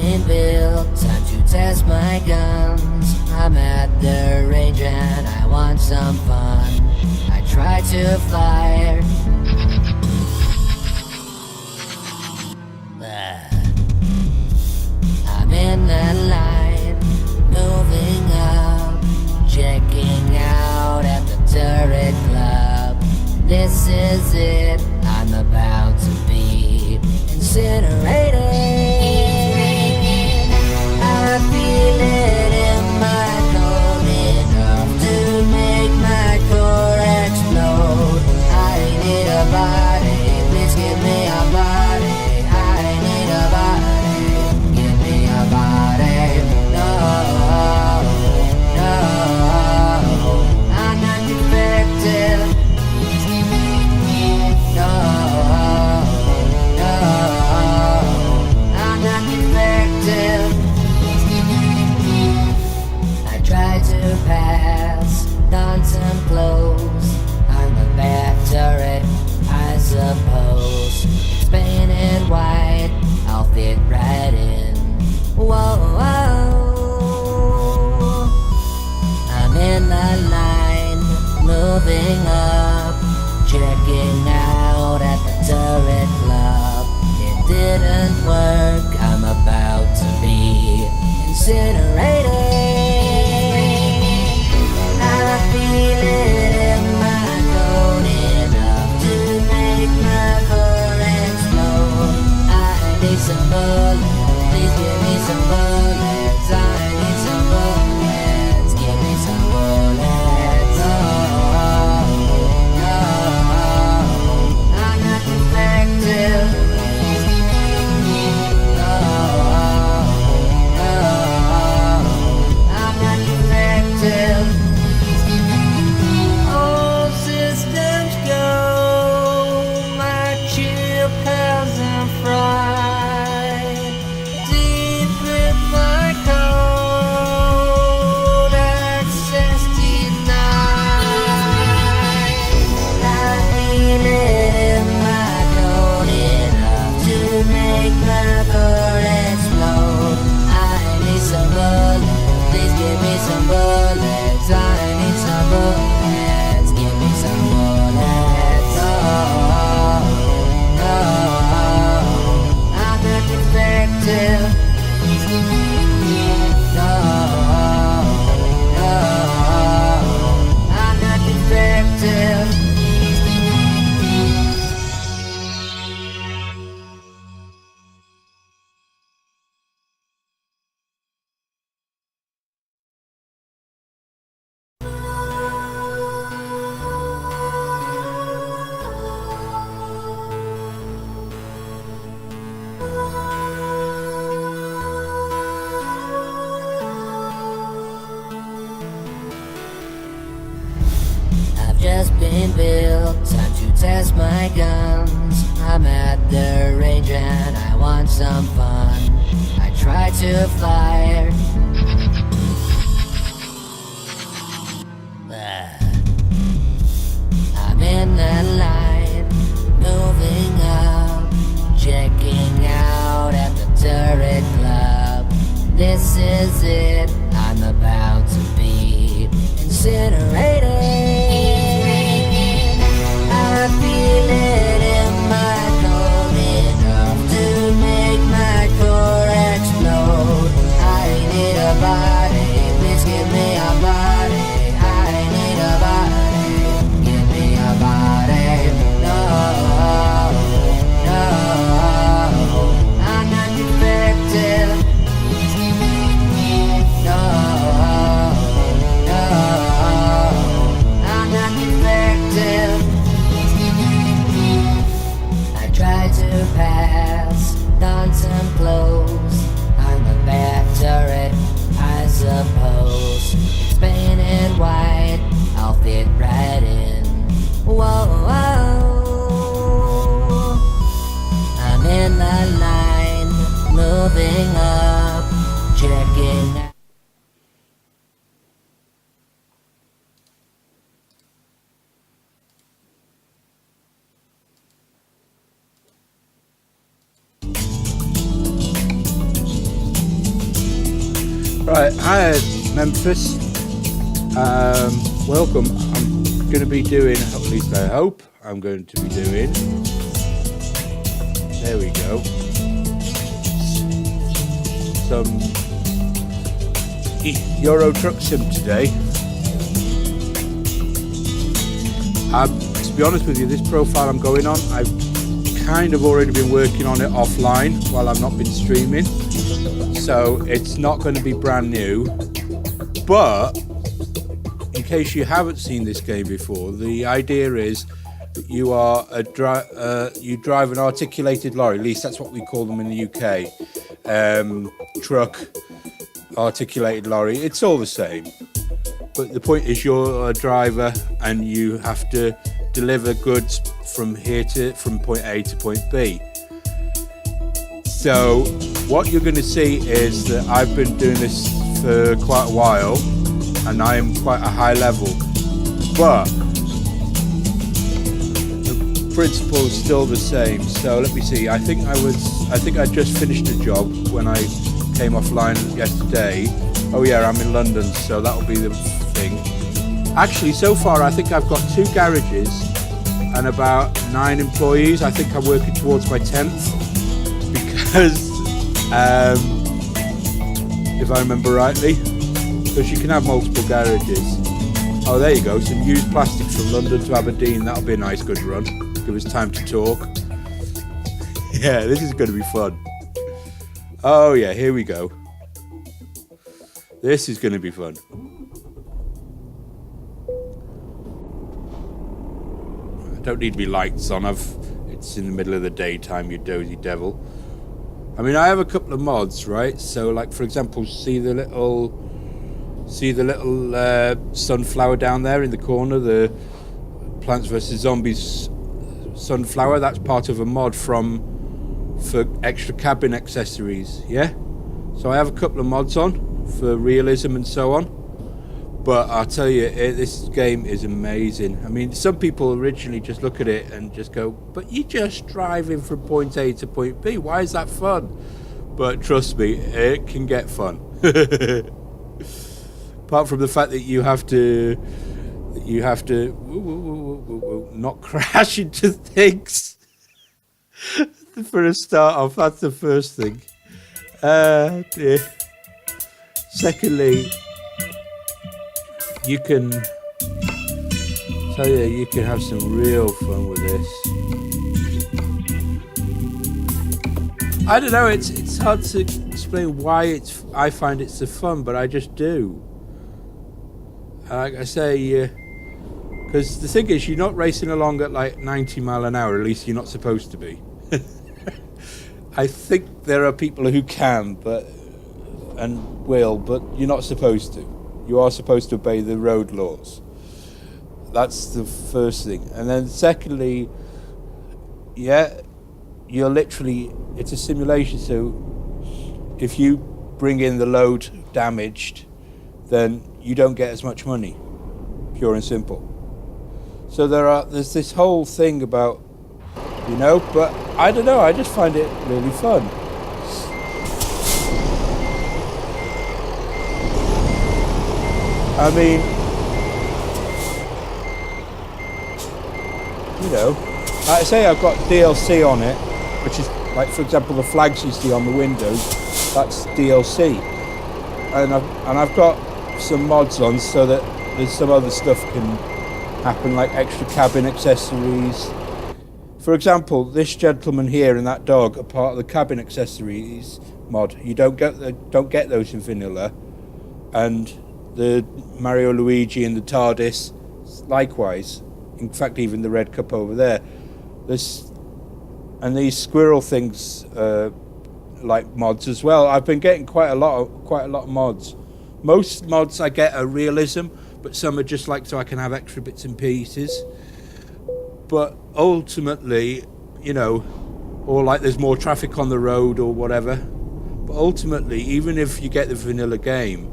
been built, time to test my guns. I'm at the range and I want some fun. I try to fly. I'm in the line, moving up, checking out at the turret club. This is it, I'm about to be incinerated. I feel it in my core enough to make my core explode. I need a body, please give me a body. I need a body, give me a body. No, no, I'm not defective. No, no, I'm not defective. I try to pass, on some clothes. I'm a bad turret, I suppose. It's painted white, I'll fit right in. Whoa, whoa. I'm in the line, moving up, checking out at the turret club. It didn't work, I'm about to be incinerated. I feel it in my code enough to make my core explode. I need some bullets, please give me some bullets. I need some bullets, give me some bullets. Oh, no, I'm not defective. No, no, I'm not defective. All systems go, my chip hasn't fried. Deep with my code, access denied. I feel it in my code enough to make my core explode. I need some bullets, please give me some bullets. I need some bullets, give me some bullets. Oh, no, I'm not defective. No, no, I'm not defective. I've just been built, time to test my guns. I'm at the range and I want some fun. I try to fly. I'm in the line, moving up, checking out at the turret club. This is it, I'm about to be incinerated. I feel it in my core enough to make my core explode. I need a body, please give me a body. I need a body, give me a body. No, no, I'm not defective. No, no, I'm not defective. I try to pass, on some clothes. I'm a bad turret, I suppose. It's painted white, I'll fit right in. Whoa, whoa. I'm in the line, moving up, checking out. Right, hi Memphis. Welcome. I'm going to be doing, at least I hope I'm going to be doing. There we go. Some Euro Truck Sim today. To be honest with you, this profile I'm going on, I've kind of already been working on it offline while I've not been streaming. So it's not going to be brand new, but in case you haven't seen this game before, the idea is that you are you drive an articulated lorry. At least that's what we call them in the UK. Truck, articulated lorry. It's all the same, but the point is you're a driver and you have to deliver goods from point A to point B. So what you're going to see is that I've been doing this for quite a while and I am quite a high level, but the principle is still the same. So let me see, I think I just finished a job when I came offline yesterday. Oh yeah, I'm in London, so that'll be the thing. Actually, so far I think I've got 2 garages and about 9 employees. I think I'm working towards my 10th. Because, if I remember rightly, because you can have multiple garages. Oh, there you go, some used plastics from London to Aberdeen. That'll be a nice good run. Give us time to talk. Yeah, this is going to be fun. Oh yeah, here we go. This is going to be fun. I don't need me lights on. It's in the middle of the daytime, you dozy devil. I mean, I have a couple of mods, right? So, like for example, see the little sunflower down there in the corner, the Plants vs Zombies sunflower. That's part of a mod for extra cabin accessories. Yeah. So I have a couple of mods on for realism and so on. But I'll tell you, this game is amazing. I mean, some people originally just look at it and just go, but you're just driving from point A to point B. Why is that fun? But trust me, it can get fun. Apart from the fact that you have to not crash into things. For a start off, that's the first thing. Dear. Secondly, you can have some real fun with this. I don't know, it's hard to explain why I find it so fun, but I just do. Like I say, because the thing is, you're not racing along at like 90 mile an hour, at least you're not supposed to be. I think there are people who can, but you're not supposed to. You are supposed to obey the road laws. That's the first thing. And then secondly, yeah, it's a simulation. So if you bring in the load damaged, then you don't get as much money, pure and simple. So there's this whole thing about, but I don't know, I just find it really fun. I mean, like I say, I've got DLC on it, which is like, for example, the flags you see on the windows, that's DLC. And I've got some mods on so that there's some other stuff can happen, like extra cabin accessories. For example, this gentleman here and that dog are part of the cabin accessories mod. You don't get those in vanilla, and the Mario, Luigi and the TARDIS likewise. In fact, even the red cup over there. And these squirrel things like mods as well. I've been getting quite a lot of mods. Most mods I get are realism, but some are just like so I can have extra bits and pieces. But ultimately, or like there's more traffic on the road or whatever. But ultimately, even if you get the vanilla game,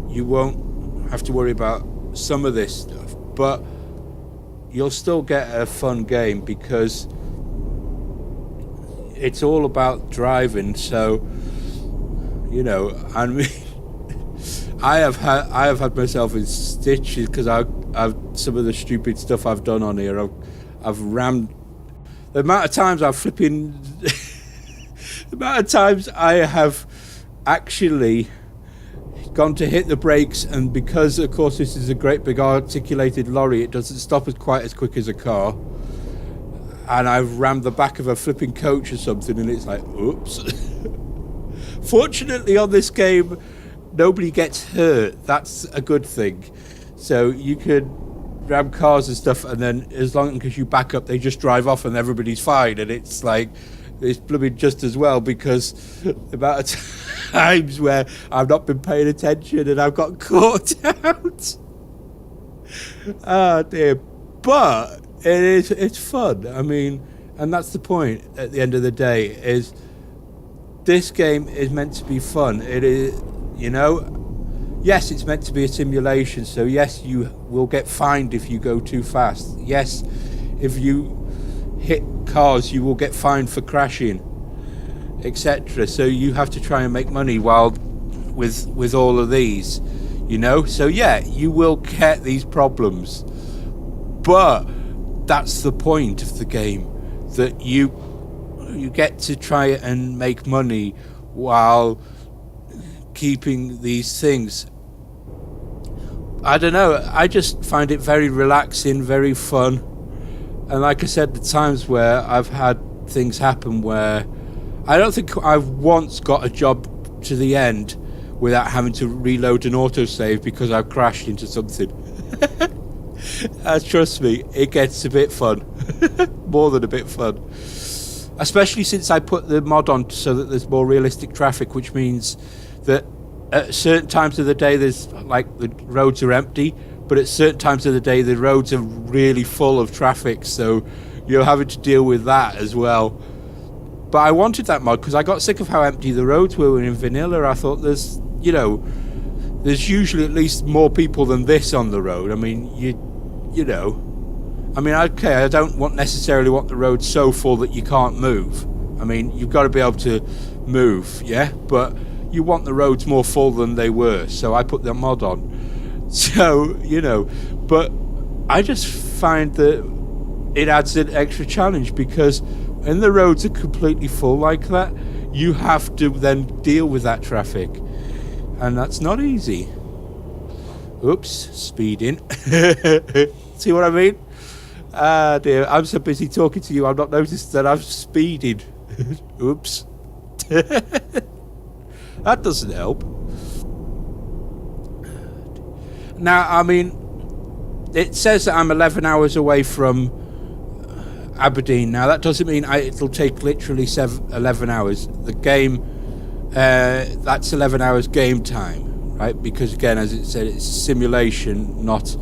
you won't have to worry about some of this stuff, but you'll still get a fun game because it's all about driving. So, I mean, I have had myself in stitches because I've some of the stupid stuff I've done on here. I've rammed the amount of times I've flipping the amount of times I have actually gone to hit the brakes, and because of course this is a great big articulated lorry, it doesn't stop quite as quick as a car, and I've rammed the back of a flipping coach or something, and it's like, oops. Fortunately on this game nobody gets hurt. That's a good thing. So you could ram cars and stuff, and then as long as you back up they just drive off and everybody's fine, and it's like, it's blooming just as well, because the amount of times where I've not been paying attention and I've got caught out. Oh dear. But it's fun. I mean, and that's the point at the end of the day, is this game is meant to be fun. It is, you know, yes, it's meant to be a simulation, so yes, you will get fined if you go too fast. Yes, if you hit cars you will get fined for crashing, etc. So you have to try and make money while with all of these, you know. So yeah, you will get these problems, but that's the point of the game, that you get to try and make money while keeping these things. I don't know, I just find it very relaxing, very fun. And like I said, the times where I've had things happen where I don't think I've once got a job to the end without having to reload an autosave because I've crashed into something. Trust me, it gets a bit fun. More than a bit fun. Especially since I put the mod on so that there's more realistic traffic, which means that at certain times of the day there's, like, the roads are empty, but at certain times of the day the roads are really full of traffic, so you're having to deal with that as well. But I wanted that mod because I got sick of how empty the roads were in vanilla. I thought there's usually at least more people than this on the road. I mean, you know, I mean, okay, I don't necessarily want the road so full that you can't move. I mean, you've got to be able to move, yeah, but you want the roads more full than they were, so I put the mod on. So, you know, but I just find that it adds an extra challenge, because when the roads are completely full like that, you have to then deal with that traffic, and that's not easy. Oops, speeding. See what I mean? Ah dear, I'm so busy talking to you I've not noticed that I've speeded. Oops. That doesn't help. Now, I mean, it says that I'm 11 hours away from Aberdeen. Now, that doesn't mean it'll take literally 11 hours. The game, that's 11 hours game time, right? Because, again, as it said, it's a simulation, not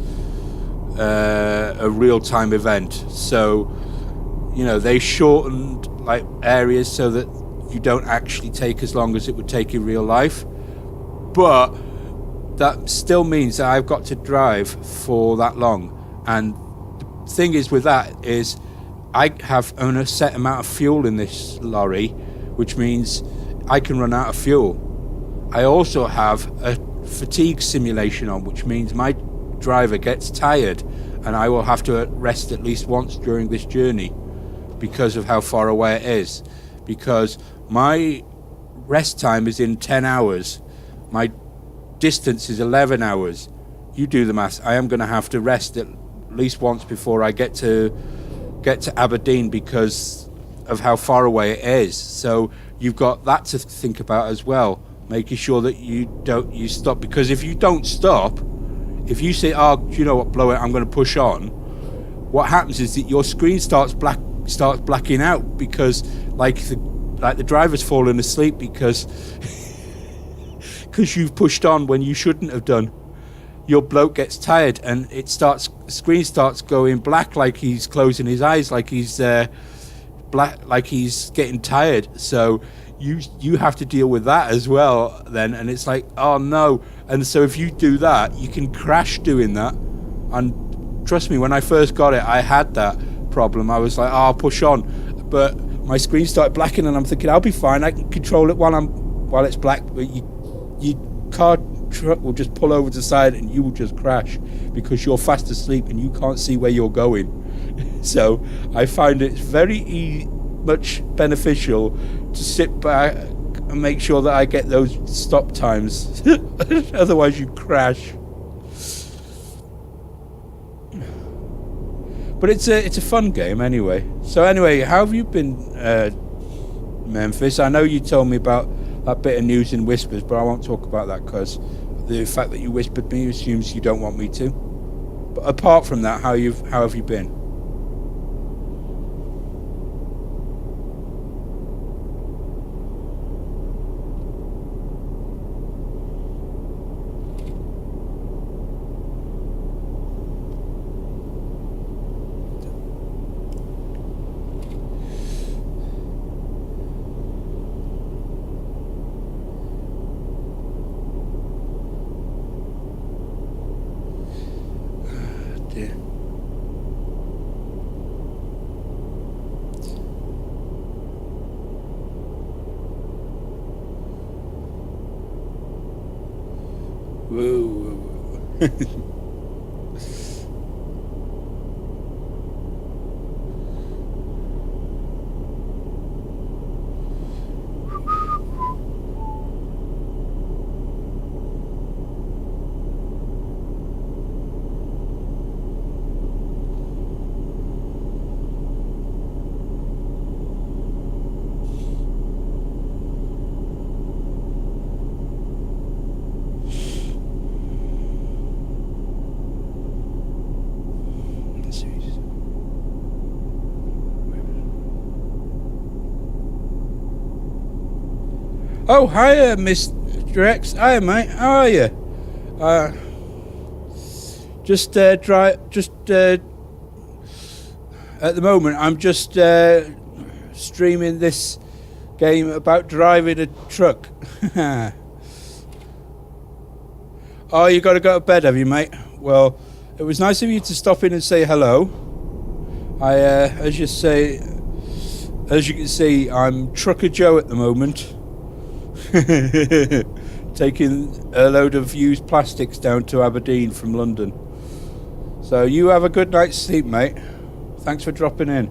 a real-time event. So, you know, they shortened, like, areas so that you don't actually take as long as it would take in real life. But that still means that I've got to drive for that long. And the thing is with that is I have only a set amount of fuel in this lorry, which means I can run out of fuel. I also have a fatigue simulation on, which means my driver gets tired and I will have to rest at least once during this journey because of how far away it is. Because my rest time is in 10 hours. My distance is 11 hours. You do the maths. I am going to have to rest at least once before I get to Aberdeen because of how far away it is. So you've got that to think about as well, making sure that you stop, because if you don't stop, if you say, oh, you know what, blow it, I'm going to push on, what happens is that your screen starts blacking out, because like the driver's fallen asleep because you've pushed on when you shouldn't have done. Your bloke gets tired and screen starts going black, like he's closing his eyes, like he's black, like he's getting tired. So you have to deal with that as well then, and it's like, oh no. And so if you do that, you can crash doing that. And trust me, when I first got it, I had that problem. I was like, oh, I'll push on, but my screen started blacking and I'm thinking I'll be fine, I can control it while it's black. But you can't truck will just pull over to the side and you will just crash because you're fast asleep and you can't see where you're going. So I find it very much beneficial to sit back and make sure that I get those stop times. Otherwise you crash. But it's a fun game anyway. So anyway, how have you been, Memphis? I know you told me about that bit of news in whispers, but I won't talk about that because the fact that you whispered me assumes you don't want me to. But apart from that, how have you been? Whoa. Oh, hiya, Mr. X. Hiya, mate. How are you? At the moment, I'm just streaming this game about driving a truck. Oh, you got to go to bed, have you, mate? Well, it was nice of you to stop in and say hello. As you can see, I'm Trucker Joe at the moment. Taking a load of used plastics down to Aberdeen from London. So you have a good night's sleep, mate. Thanks for dropping in.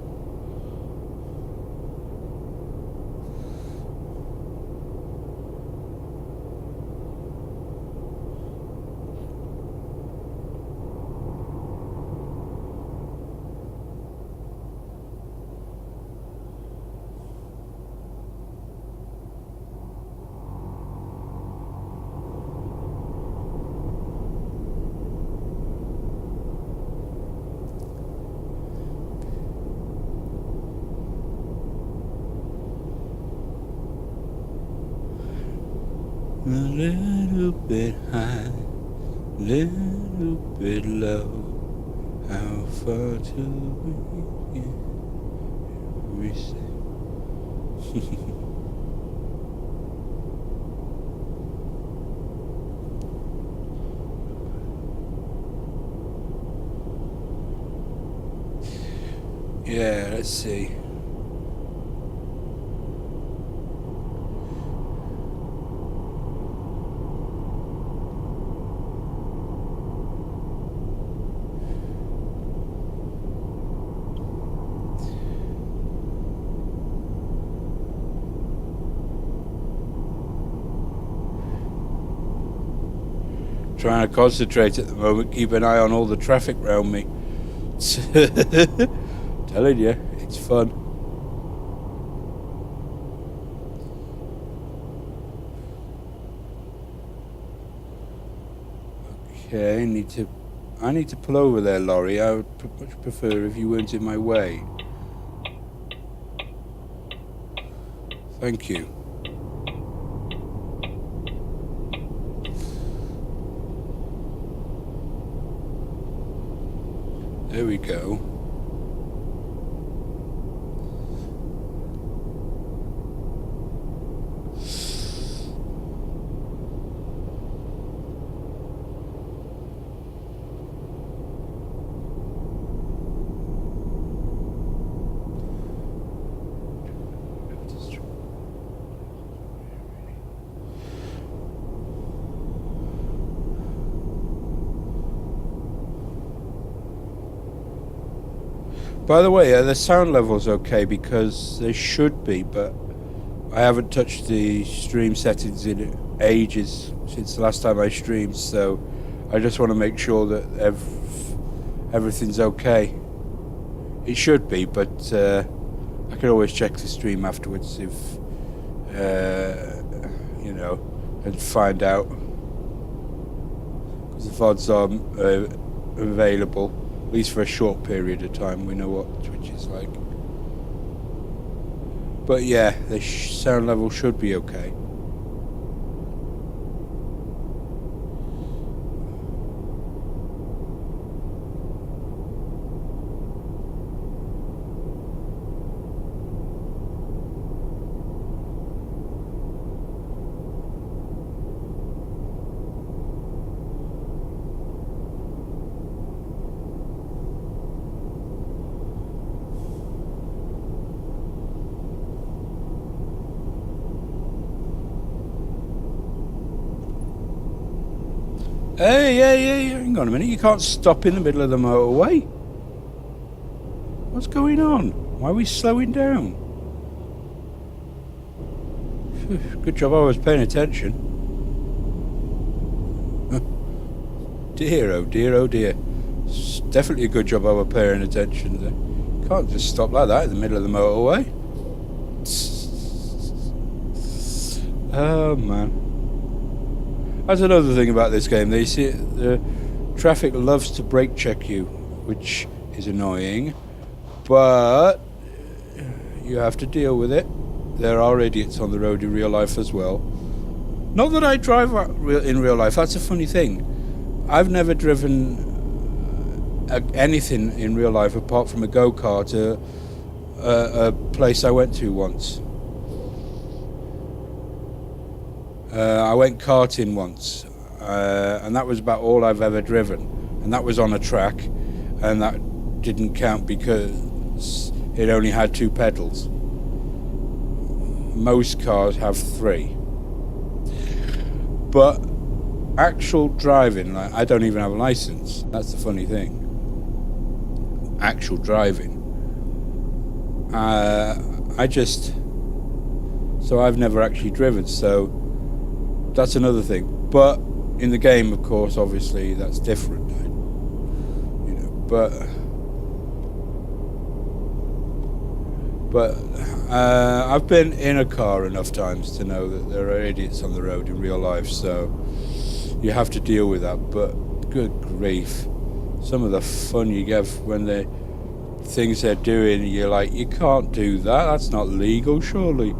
A little bit high, little bit low. How far till we get reset? Yeah, let's see. Trying to concentrate at the moment, keep an eye on all the traffic around me. Telling you, it's fun. Okay, I need to pull over there, Laurie. I would much prefer if you weren't in my way. Thank you. There we go. By the way, the sound level's okay because they should be, but I haven't touched the stream settings in ages since the last time I streamed, so I just want to make sure that everything's okay. It should be, but I can always check the stream afterwards if you know, and find out. Because the VODs are available, at least for a short period of time. We know what Twitch is like. But yeah, the sound level should be okay. Hey, hang on a minute. You can't stop in the middle of the motorway. What's going on? Why are we slowing down? Good job I was paying attention. Dear, oh dear, oh dear. It's definitely a good job I was paying attention there. Can't just stop like that in the middle of the motorway. Oh, man. That's another thing about this game. They see the traffic loves to brake check you, which is annoying, but you have to deal with it. There are idiots on the road in real life as well. Not that I drive in real life. That's a funny thing. I've never driven anything in real life apart from a go-kart to a place I went to once. I went karting once, and that was about all I've ever driven, and that was on a track, and that didn't count because it only had 2 pedals. Most cars have 3. But actual driving, like, I don't even have a license. That's the funny thing. Actual driving. So I've never actually driven, so that's another thing. But in the game, of course, obviously that's different, you know. But I've been in a car enough times to know that there are idiots on the road in real life, so you have to deal with that. But good grief, some of the fun you get when the things they're doing, you're like, you can't do that. That's not legal, surely.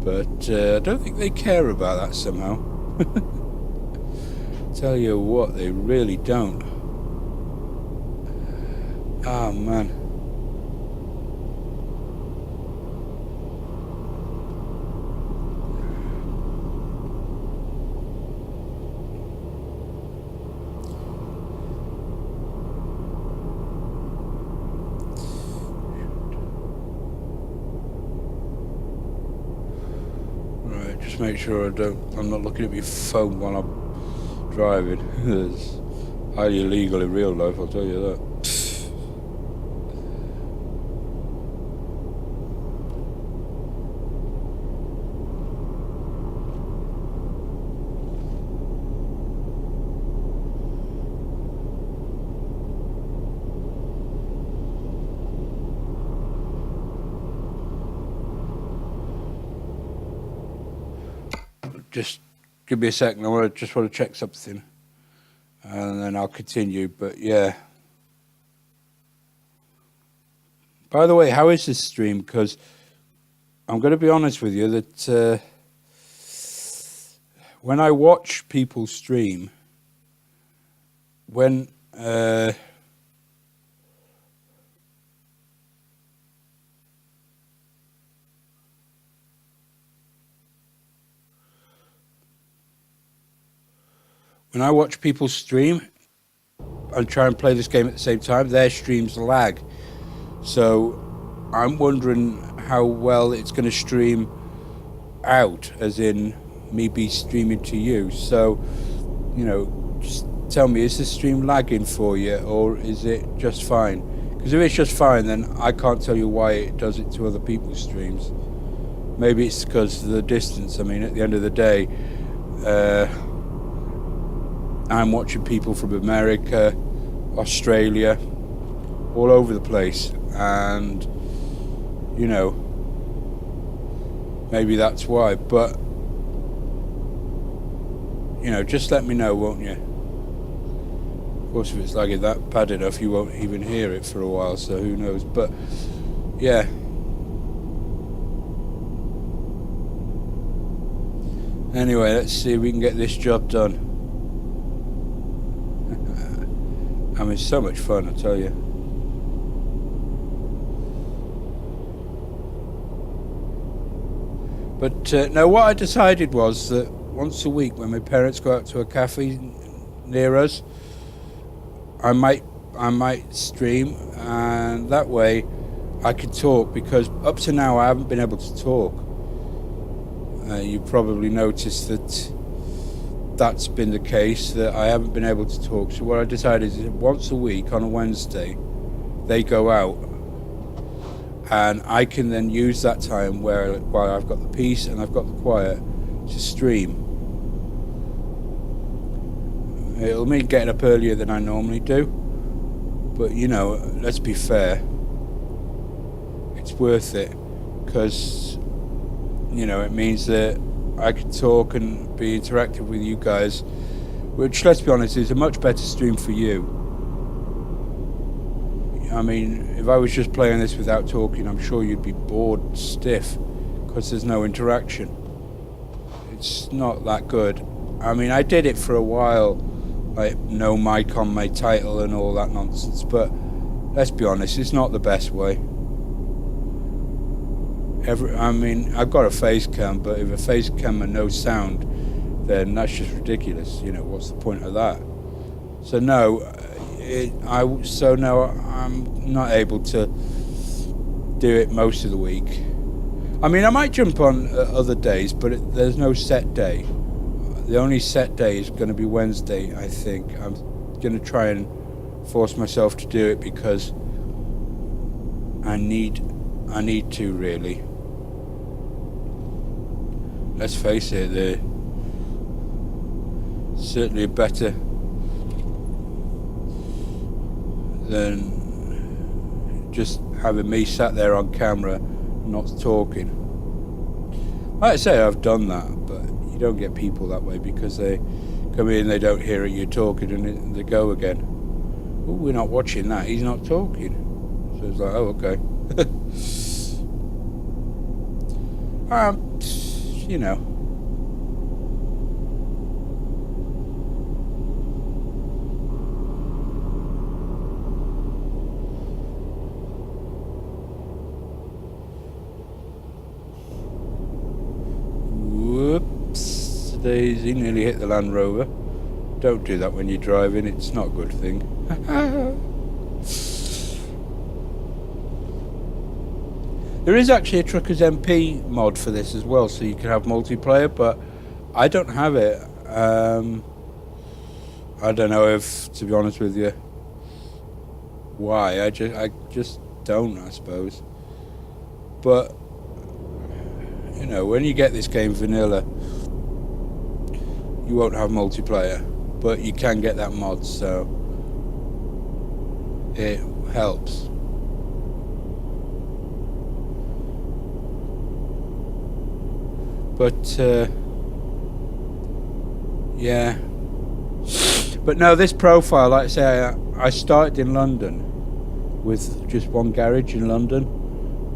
But I don't think they care about that somehow. Tell you what, they really don't. Oh, man. Just make sure I'm not looking at my phone while I'm driving. It's highly illegal in real life, I'll tell you that. Just give me a second. I just want to check something, and then I'll continue. But yeah. By the way, how is this stream? Because I'm going to be honest with you that when I watch people stream, when I watch people stream and try and play this game at the same time, their streams lag. So I'm wondering how well it's going to stream out, as in me be streaming to you. So, you know, just tell me, is the stream lagging for you, or is it just fine? Because if it's just fine, then I can't tell you why it does it to other people's streams. Maybe it's because of the distance. I mean, at the end of the day, I'm watching people from America, Australia, all over the place, and you know, maybe that's why. But you know, just let me know, won't you? Of course, if it's lagging that bad enough, you won't even hear it for a while, so who knows. But yeah. Anyway, let's see if we can get this job done. I mean, it's so much fun, I tell you. But no, what I decided was that once a week, when my parents go out to a cafe near us, I might stream, and that way I could talk, because up to now I haven't been able to talk. You probably noticed that that's been the case, that I haven't been able to talk. So what I decided is that once a week on a Wednesday, they go out, and I can then use that time while I've got the peace and I've got the quiet to stream. It'll mean getting up earlier than I normally do, but you know, let's be fair, it's worth it, because you know, it means that I can talk and be interactive with you guys, which, let's be honest, is a much better stream for you. I mean, if I was just playing this without talking, I'm sure you'd be bored stiff, because there's no interaction. It's not that good. I mean, I did it for a while, like no mic on my title and all that nonsense, but let's be honest, it's not the best way. I mean, I've got a face cam, but if a face cam and no sound, then that's just ridiculous. You know, what's the point of that? So no, I'm not able to do it most of the week. I mean, I might jump on other days, but there's no set day. The only set day is going to be Wednesday, I think. I'm going to try and force myself to do it, because I need to, really. Let's face it, they're certainly better than just having me sat there on camera not talking. Like I say, I've done that, but you don't get people that way, because they come in, they don't hear it, you're talking, and they go again. Oh, we're not watching that, he's not talking. So it's like, oh, okay. You know. Whoops, daisy, nearly hit the Land Rover. Don't do that when you're driving, it's not a good thing. There is actually a Truckers MP mod for this as well, so you can have multiplayer, but I don't have it. I don't know if, to be honest with you, why. I just don't, I suppose. But you know, when you get this game vanilla, you won't have multiplayer, but you can get that mod, so it helps. But yeah, but no, this profile, like I say, I started in London with just one garage in London,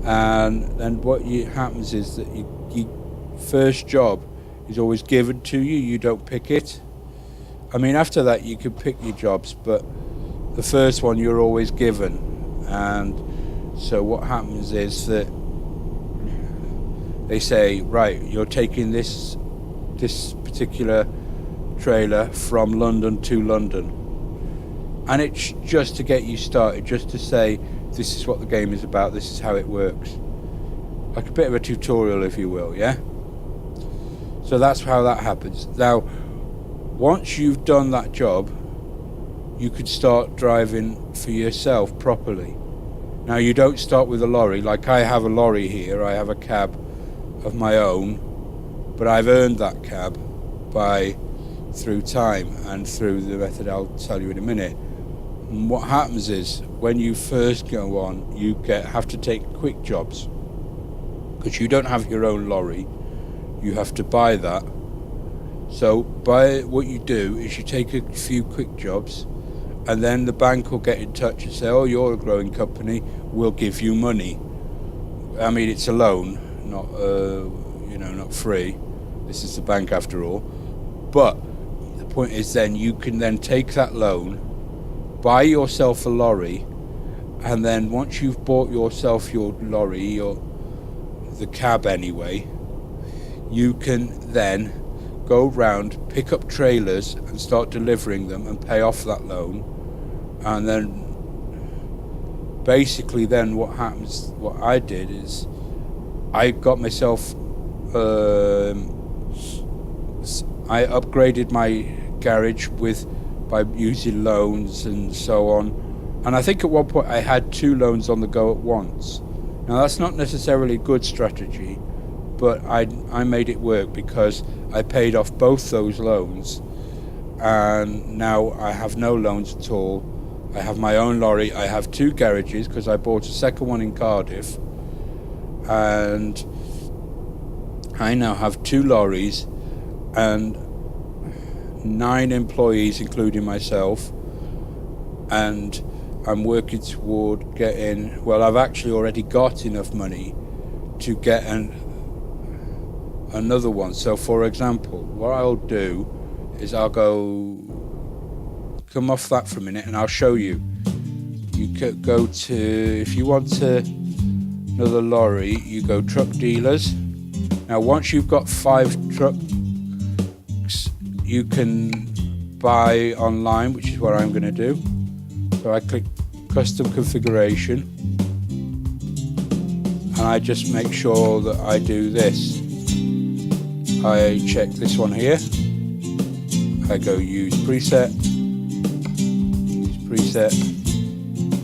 and then what happens is that your first job is always given to you, you don't pick it. I mean, after that you can pick your jobs, but the first one you're always given. And so what happens is that they say, right, you're taking this particular trailer from London to London, and it's just to get you started, just to say this is what the game is about, this is how it works, like a bit of a tutorial, if you will. Yeah, so that's how that happens. Now once you've done that job, you could start driving for yourself properly. Now you don't start with a lorry. Like I have a lorry here, I have a cab of my own, but I've earned that cab through time and through the method I'll tell you in a minute. And what happens is when you first go on, you have to take quick jobs because you don't have your own lorry. You have to buy that. So what you do is you take a few quick jobs, and then the bank will get in touch and say, oh, you're a growing company, we'll give you money. I mean, it's a loan, not not free. This is the bank after all. But the point is then you can then take that loan, buy yourself a lorry, and then once you've bought yourself your lorry, the cab anyway, you can then go round, pick up trailers and start delivering them and pay off that loan. And then basically then what happens, what I did is I got myself I upgraded my garage by using loans and so on. And I think at one point I had 2 loans on the go at once. Now that's not necessarily a good strategy, but I made it work because I paid off both those loans, and now I have no loans at all. I have my own lorry. I have 2 garages because I bought a second one in Cardiff, and I now have 2 lorries and 9 employees, including myself, and I'm working toward I've actually already got enough money to get another one. So for example, what I'll do is I'll come off that for a minute and I'll show you. You could go to, if you want another lorry, you go truck dealers. Now once you've got 5 trucks, you can buy online, which is what I'm going to do. So I click custom configuration, and I just make sure that I do this. I check this one here. I go use preset,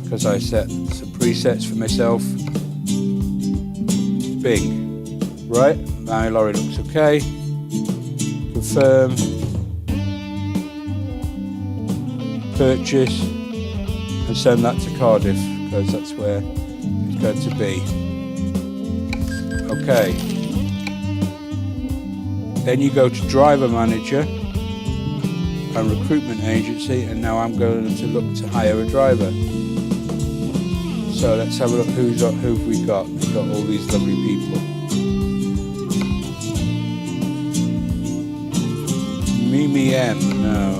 because I set some presets for myself. Bing. Right, my lorry looks okay. Confirm. Purchase. And send that to Cardiff, because that's where it's going to be. Okay. Then you go to driver manager and recruitment agency, and now I'm going to look to hire a driver. So let's have a look who have we got. We've got all these lovely people. Mimi M, no.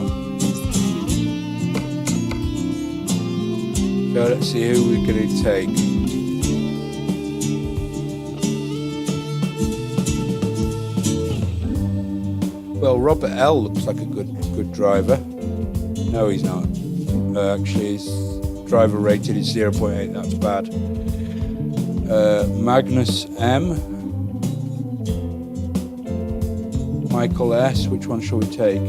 So let's see who we're going to take. Well, Robert L looks like a good driver. No, he's not. Actually, his driver rated is 0.8. That's bad. Magnus M. Michael S. Which one shall we take?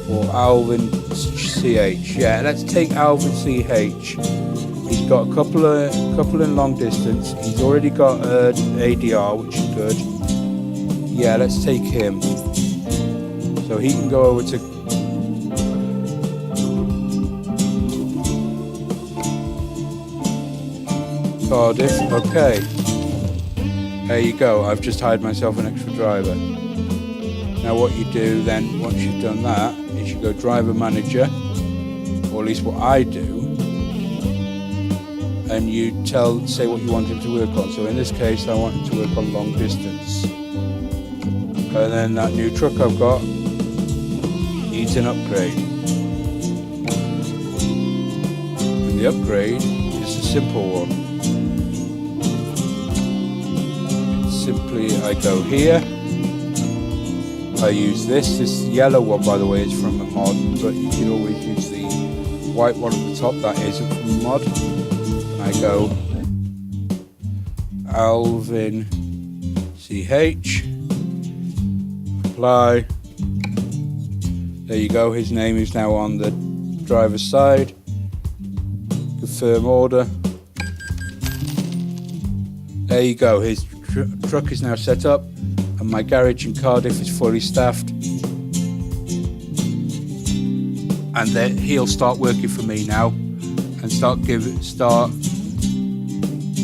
Or Alvin CH. Yeah, let's take Alvin CH. He's got a couple in long distance. He's already got ADR, which is good. Yeah, let's take him. So he can go over to Cardiff. Okay. There you go. I've just hired myself an extra driver. Now what you do then, once you've done that, is you go driver manager, or at least what I do, and you say what you want him to work on. So in this case, I want him to work on long distance. And then that new truck I've got needs an upgrade. And the upgrade is a simple one. Simply, I go here. I use this yellow one, by the way, is from a mod, but you can always use the white one at the top, that isn't from a mod. And I go Alvin CH, apply. There you go, his name is now on the driver's side. firm order. There you go, his truck is now set up and my garage in Cardiff is fully staffed. And then he'll start working for me now and start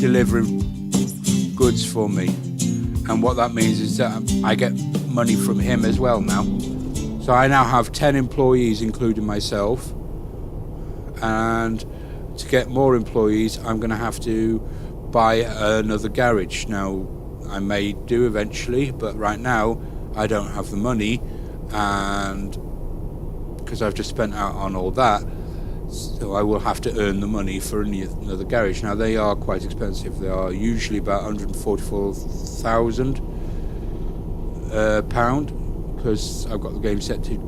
delivering goods for me. And what that means is that I get money from him as well now. So I now have 10 employees, including myself. And to get more employees, I'm going to have to buy another garage. Now, I may do eventually, but right now I don't have the money, and because I've just spent out on all that, so I will have to earn the money for another garage. Now, they are quite expensive. They are usually about £144,000 pound, because I've got the game set to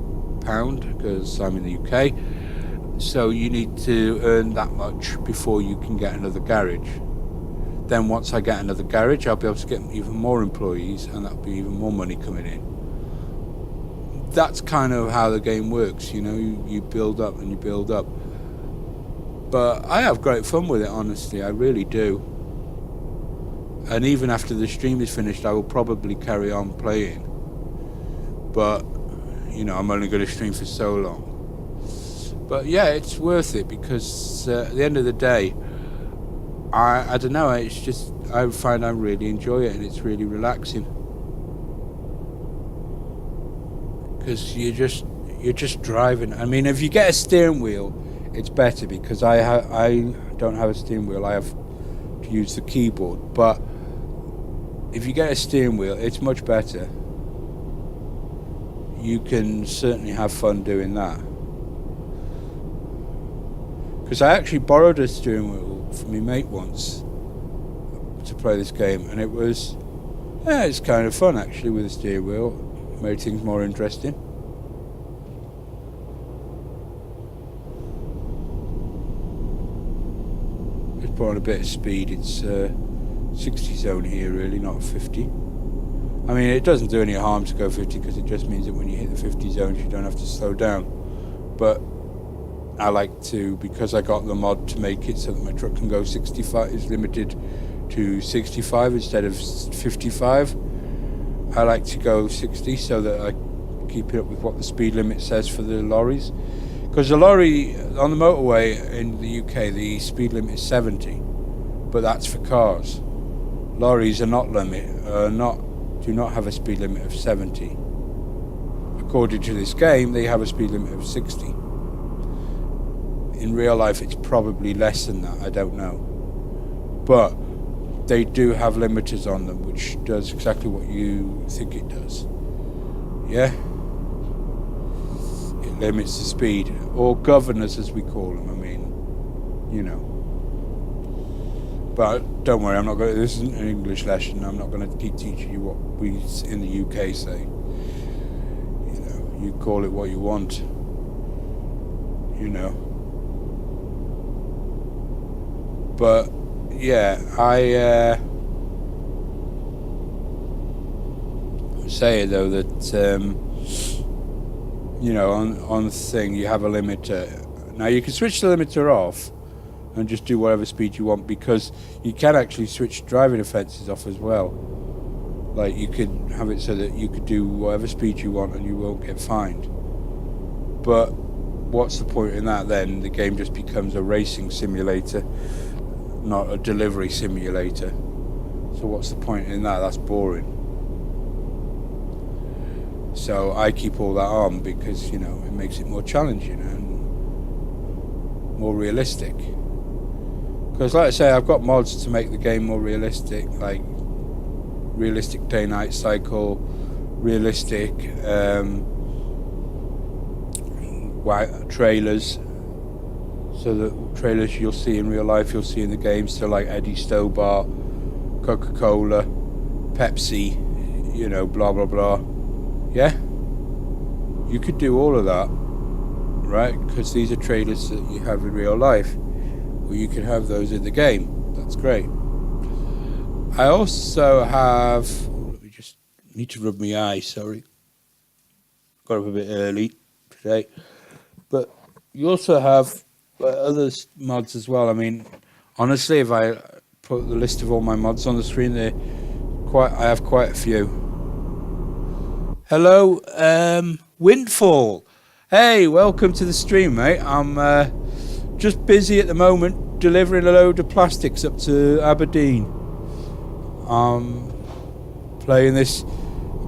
pound because I'm in the UK. So you need to earn that much before you can get another garage. Then once I get another garage, I'll be able to get even more employees, and that'll be even more money coming in. That's kind of how the game works, you know, you build up and you build up. But I have great fun with it, honestly, I really do. And even after the stream is finished, I will probably carry on playing. But, you know, I'm only going to stream for so long. But yeah, it's worth it, because at the end of the day, I don't know, it's just, I find I really enjoy it, and it's really relaxing. Because you're just driving. I mean, if you get a steering wheel, it's better, because I don't have a steering wheel, I have to use the keyboard. But if you get a steering wheel, it's much better. You can certainly have fun doing that. Because I actually borrowed a steering wheel from my mate once to play this game, and it's kind of fun actually with a steering wheel. Made things more interesting. Just put on a bit of speed. It's 60 zone here, really, not 50. I mean, it doesn't do any harm to go 50, because it just means that when you hit the 50 zones, you don't have to slow down. But I like to, because I got the mod to make it so that my truck can go 65, is limited to 65 instead of 55. I like to go 60 so that I keep it up with what the speed limit says for the lorries. Because the lorry on the motorway in the UK, the speed limit is 70, but that's for cars. Lorries are do not have a speed limit of 70. According to this game, they have a speed limit of 60. In real life, it's probably less than that, I don't know. But they do have limiters on them, which does exactly what you think it does. Yeah? It limits the speed, or governors as we call them, I mean, you know. But don't worry, this isn't an English lesson, I'm not going to keep teaching you what we in the UK say. You know, you call it what you want, you know. But yeah, I say though that you know, on the thing you have a limiter. Now you can switch the limiter off and just do whatever speed you want, because you can actually switch driving offences off as well. Like, you could have it so that you could do whatever speed you want and you won't get fined. But what's the point in that then? The game just becomes a racing simulator, not a delivery simulator. So what's the point in that? That's boring. So I keep all that on because, you know, it makes it more challenging and more realistic. Because like I say, I've got mods to make the game more realistic, like realistic day-night cycle, realistic trailers. So the trailers you'll see in real life, you'll see in the game. So like Eddie Stobart, Coca-Cola, Pepsi, you know, blah blah blah. Yeah, you could do all of that, right? Because these are trailers that you have in real life. Well, you can have those in the game. That's great. I also have. Let me just need to rub my eye. Sorry, got up a bit early today. But you also have but other mods as well. I mean, honestly, if I put the list of all my mods on the screen, I have quite a few. Hello, Windfall. Hey, welcome to the stream, mate. I'm just busy at the moment delivering a load of plastics up to Aberdeen.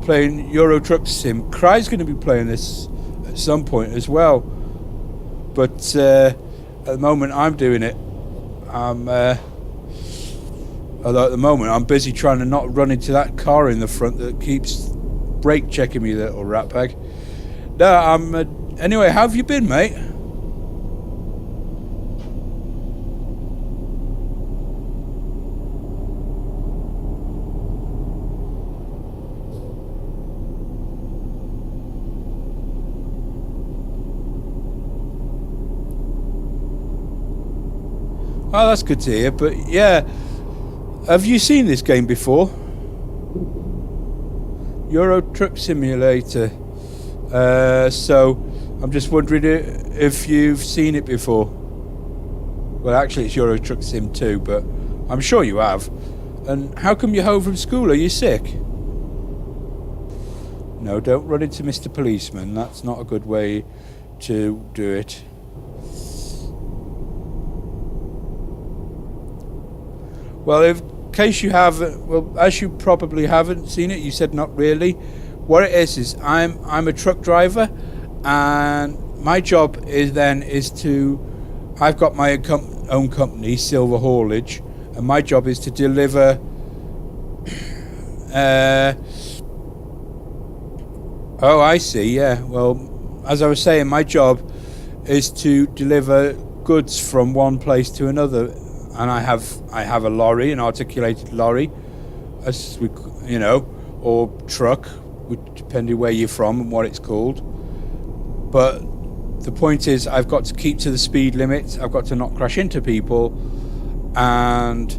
Playing Euro Truck Sim. Cry's going to be playing this at some point as well, but at the moment I'm doing it. Although at the moment I'm busy trying to not run into that car in the front that keeps brake checking me, little rat bag. No, anyway, how have you been, mate? Oh, that's good to hear. But yeah, have you seen this game before? Euro Truck Simulator. So I'm just wondering if you've seen it before. Well, actually, it's Euro Truck Sim 2, but I'm sure you have. And how come you're home from school? Are you sick? No, don't run into Mr. Policeman. That's not a good way to do it. Well, in case you haven't, well, as you probably haven't seen it, you said not really. What it is I'm a truck driver, and my job is to, I've got my own company, Silver Haulage, and my job is to deliver oh, I see, yeah. Well, as I was saying, my job is to deliver goods from one place to another. And I have a lorry, an articulated lorry, as we, or truck, depending where you're from and what it's called. But the point is, I've got to keep to the speed limit. I've got to not crash into people, and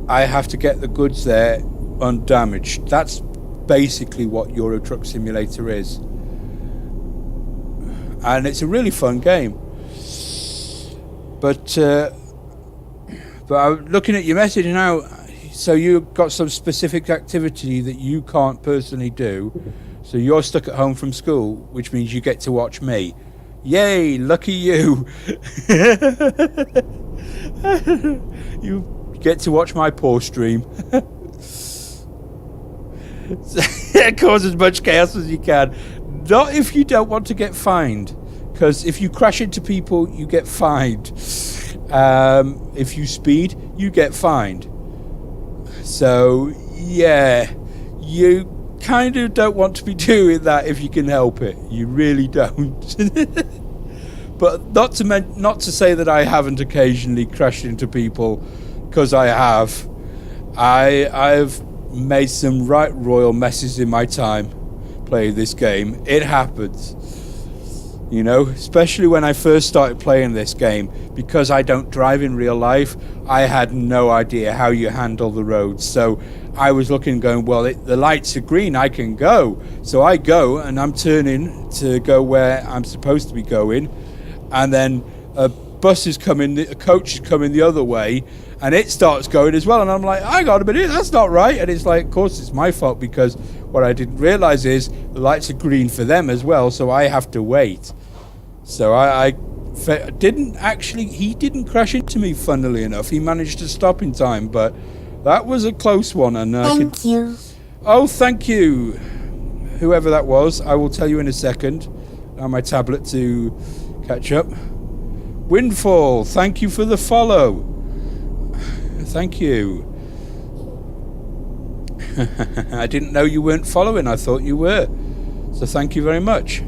I have to get the goods there undamaged. That's basically what Euro Truck Simulator is, and it's a really fun game. But I'm looking at your message now, so you've got some specific activity that you can't personally do, so you're stuck at home from school, which means you get to watch me. Yay, lucky you. You get to watch my poor stream. Cause as much chaos as you can. Not if you don't want to get fined, because if you crash into people, you get fined. If you speed, you get fined. So, yeah, you kind of don't want to be doing that if you can help it. You really don't. But not to say that I haven't occasionally crashed into people, because I have. I've made some right royal messes in my time playing this game. It happens. Especially when I first started playing this game, because I don't drive in real life, I had no idea how you handle the roads. So I was looking, going, well, the lights are green, I can go. So I go, and I'm turning to go where I'm supposed to be going, and then a coach is coming the other way, and it starts going as well, and I'm like, I got a minute, that's not right. And it's like, of course it's my fault, because what I didn't realize is the lights are green for them as well, so I have to wait. So I didn't actually, he didn't crash into me, funnily enough. He managed to stop in time, but that was a close one. And Thank you. Oh, thank you. Whoever that was, I will tell you in a second. On my tablet to catch up. Windfall, thank you for the follow. Thank you. I didn't know you weren't following. I thought you were. So thank you very much.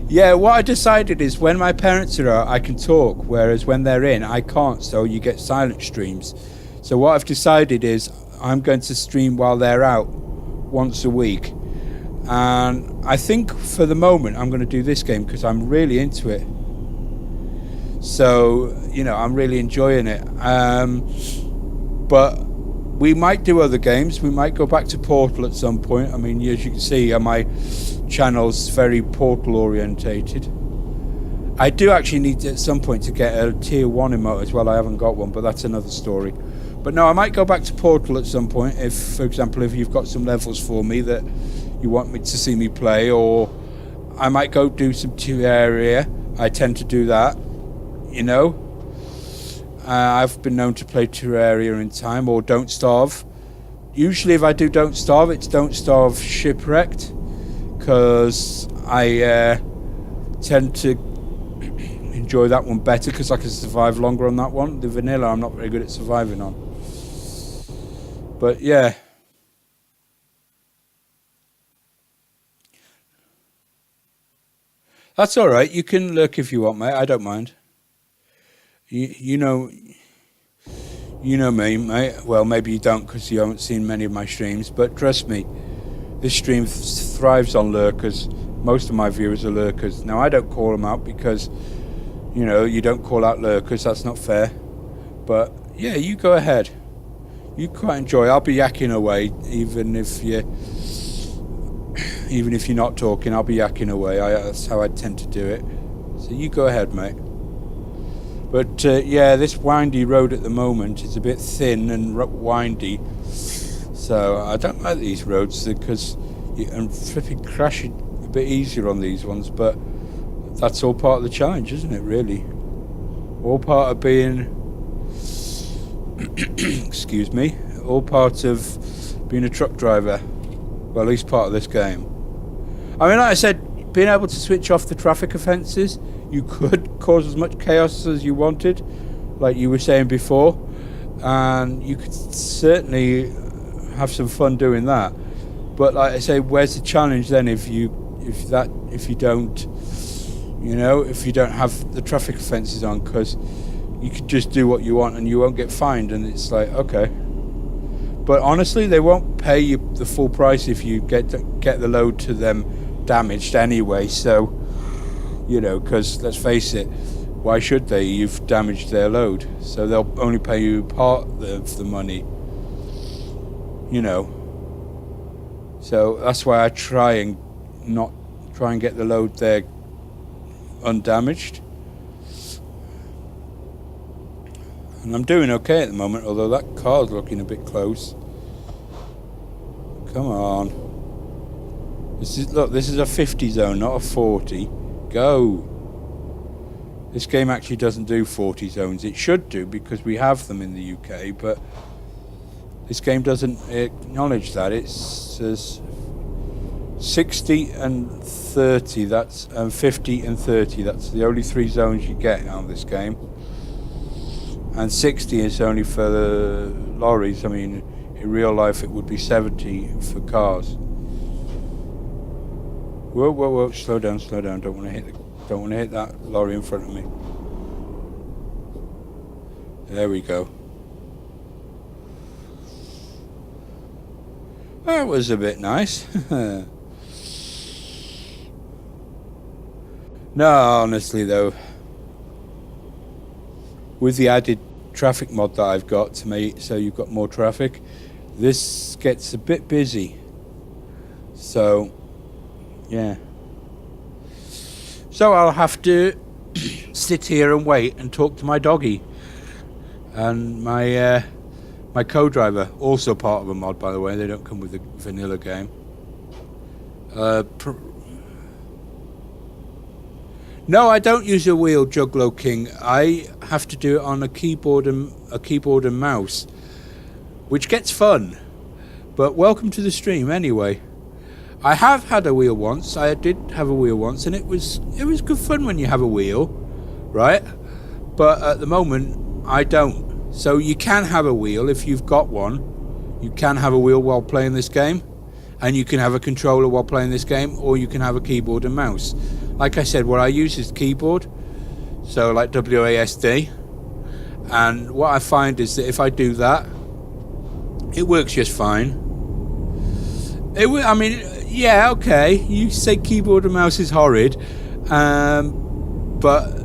Yeah, what I decided is when my parents are out, I can talk, whereas when they're in, I can't, so you get silent streams. So what I've decided is I'm going to stream while they're out once a week. And I think for the moment I'm going to do this game because I'm really into it. So, I'm really enjoying it. But we might do other games. We might go back to Portal at some point. I mean, as you can see, my channel's very Portal orientated. I do actually need at some point to get a tier 1 emote as well. I haven't got one, but that's another story. But no, I might go back to Portal at some point if, for example, if you've got some levels for me that you want me to see me play, or I might go do some Terraria. I tend to do that, you know. I've been known to play Terraria in time, or Don't Starve. Usually if I do Don't Starve, it's Don't Starve Shipwrecked, because I tend to enjoy that one better because I can survive longer on that one. The vanilla I'm not very good at surviving on. But yeah. That's alright, you can lurk if you want, mate. I don't mind. You know me, mate. Well, maybe you don't because you haven't seen many of my streams, but trust me, this stream thrives on lurkers. Most of my viewers are lurkers. Now, I don't call them out because, you know, you don't call out lurkers. That's not fair. But, yeah, you go ahead. You quite enjoy. I'll be yakking away, even if you're not talking. I'll be yakking away. That's how I tend to do it. So you go ahead, mate. But, yeah, this windy road at the moment is a bit thin and windy. So I don't like these roads because I'm flipping crashing a bit easier on these ones. But that's all part of the challenge, isn't it, really? All part of being... excuse me. All part of being a truck driver. Well, at least part of this game. I mean, like I said, being able to switch off the traffic offences, you could cause as much chaos as you wanted, like you were saying before, and you could certainly have some fun doing that. But like I say, where's the challenge then if you don't, you know, if you don't have the traffic offences on? Because you could just do what you want and you won't get fined, and it's like, okay. But honestly, they won't pay you the full price if you get the load to them damaged anyway. So, you know, because let's face it, why should they? You've damaged their load, so they'll only pay you part of the money, you know. So that's why I try and get the load there undamaged, and I'm doing okay at the moment, although that car's looking a bit close. Come on, this is a 50 zone, not a 40. Go. This game actually doesn't do 40 zones. It should do because we have them in the UK, but this game doesn't acknowledge that. It says 60 and 30, that's 50 and 30. That's the only 3 zones you get out of this game. And 60 is only for the lorries. I mean, in real life it would be 70 for cars. Whoa, whoa, whoa! Slow down, slow down. Don't want to hit that lorry in front of me. There we go. That was a bit nice. No, honestly though, with the added traffic mod that I've got to make so you've got more traffic, this gets a bit busy. So, yeah. So I'll have to sit here and wait and talk to my doggy. And my co-driver, also part of a mod, by the way. They don't come with the vanilla game. No, I don't use a wheel, Juggalo King. I have to do it on a keyboard and mouse, which gets fun. But welcome to the stream anyway. I have had a wheel once. I did have a wheel once, and it was good fun when you have a wheel, right? But at the moment, I don't. So you can have a wheel if you've got one. You can have a wheel while playing this game, and you can have a controller while playing this game, or you can have a keyboard and mouse. Like I said, what I use is keyboard, so like WASD. And what I find is that if I do that, it works just fine. I mean, yeah, okay, you say keyboard and mouse is horrid, but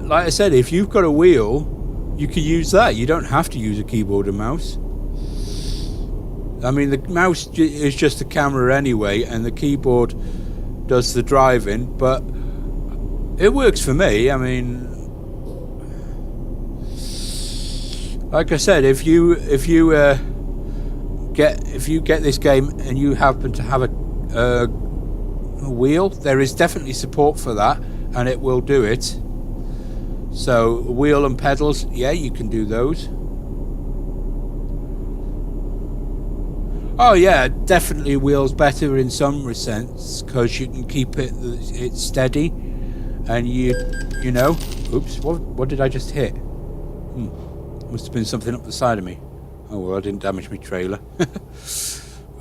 like I said, if you've got a wheel, you can use that. You don't have to use a keyboard and mouse. I mean, the mouse is just a camera anyway, and the keyboard does the driving, but it works for me. I mean, like I said, if you get this game and you happen to have a wheel, there is definitely support for that, and it will do it. So wheel and pedals, yeah, you can do those. Oh yeah, definitely wheels better in some sense, because you can keep it steady, and you know. Oops, what did I just hit? Must have been something up the side of me. Oh well, I didn't damage my trailer.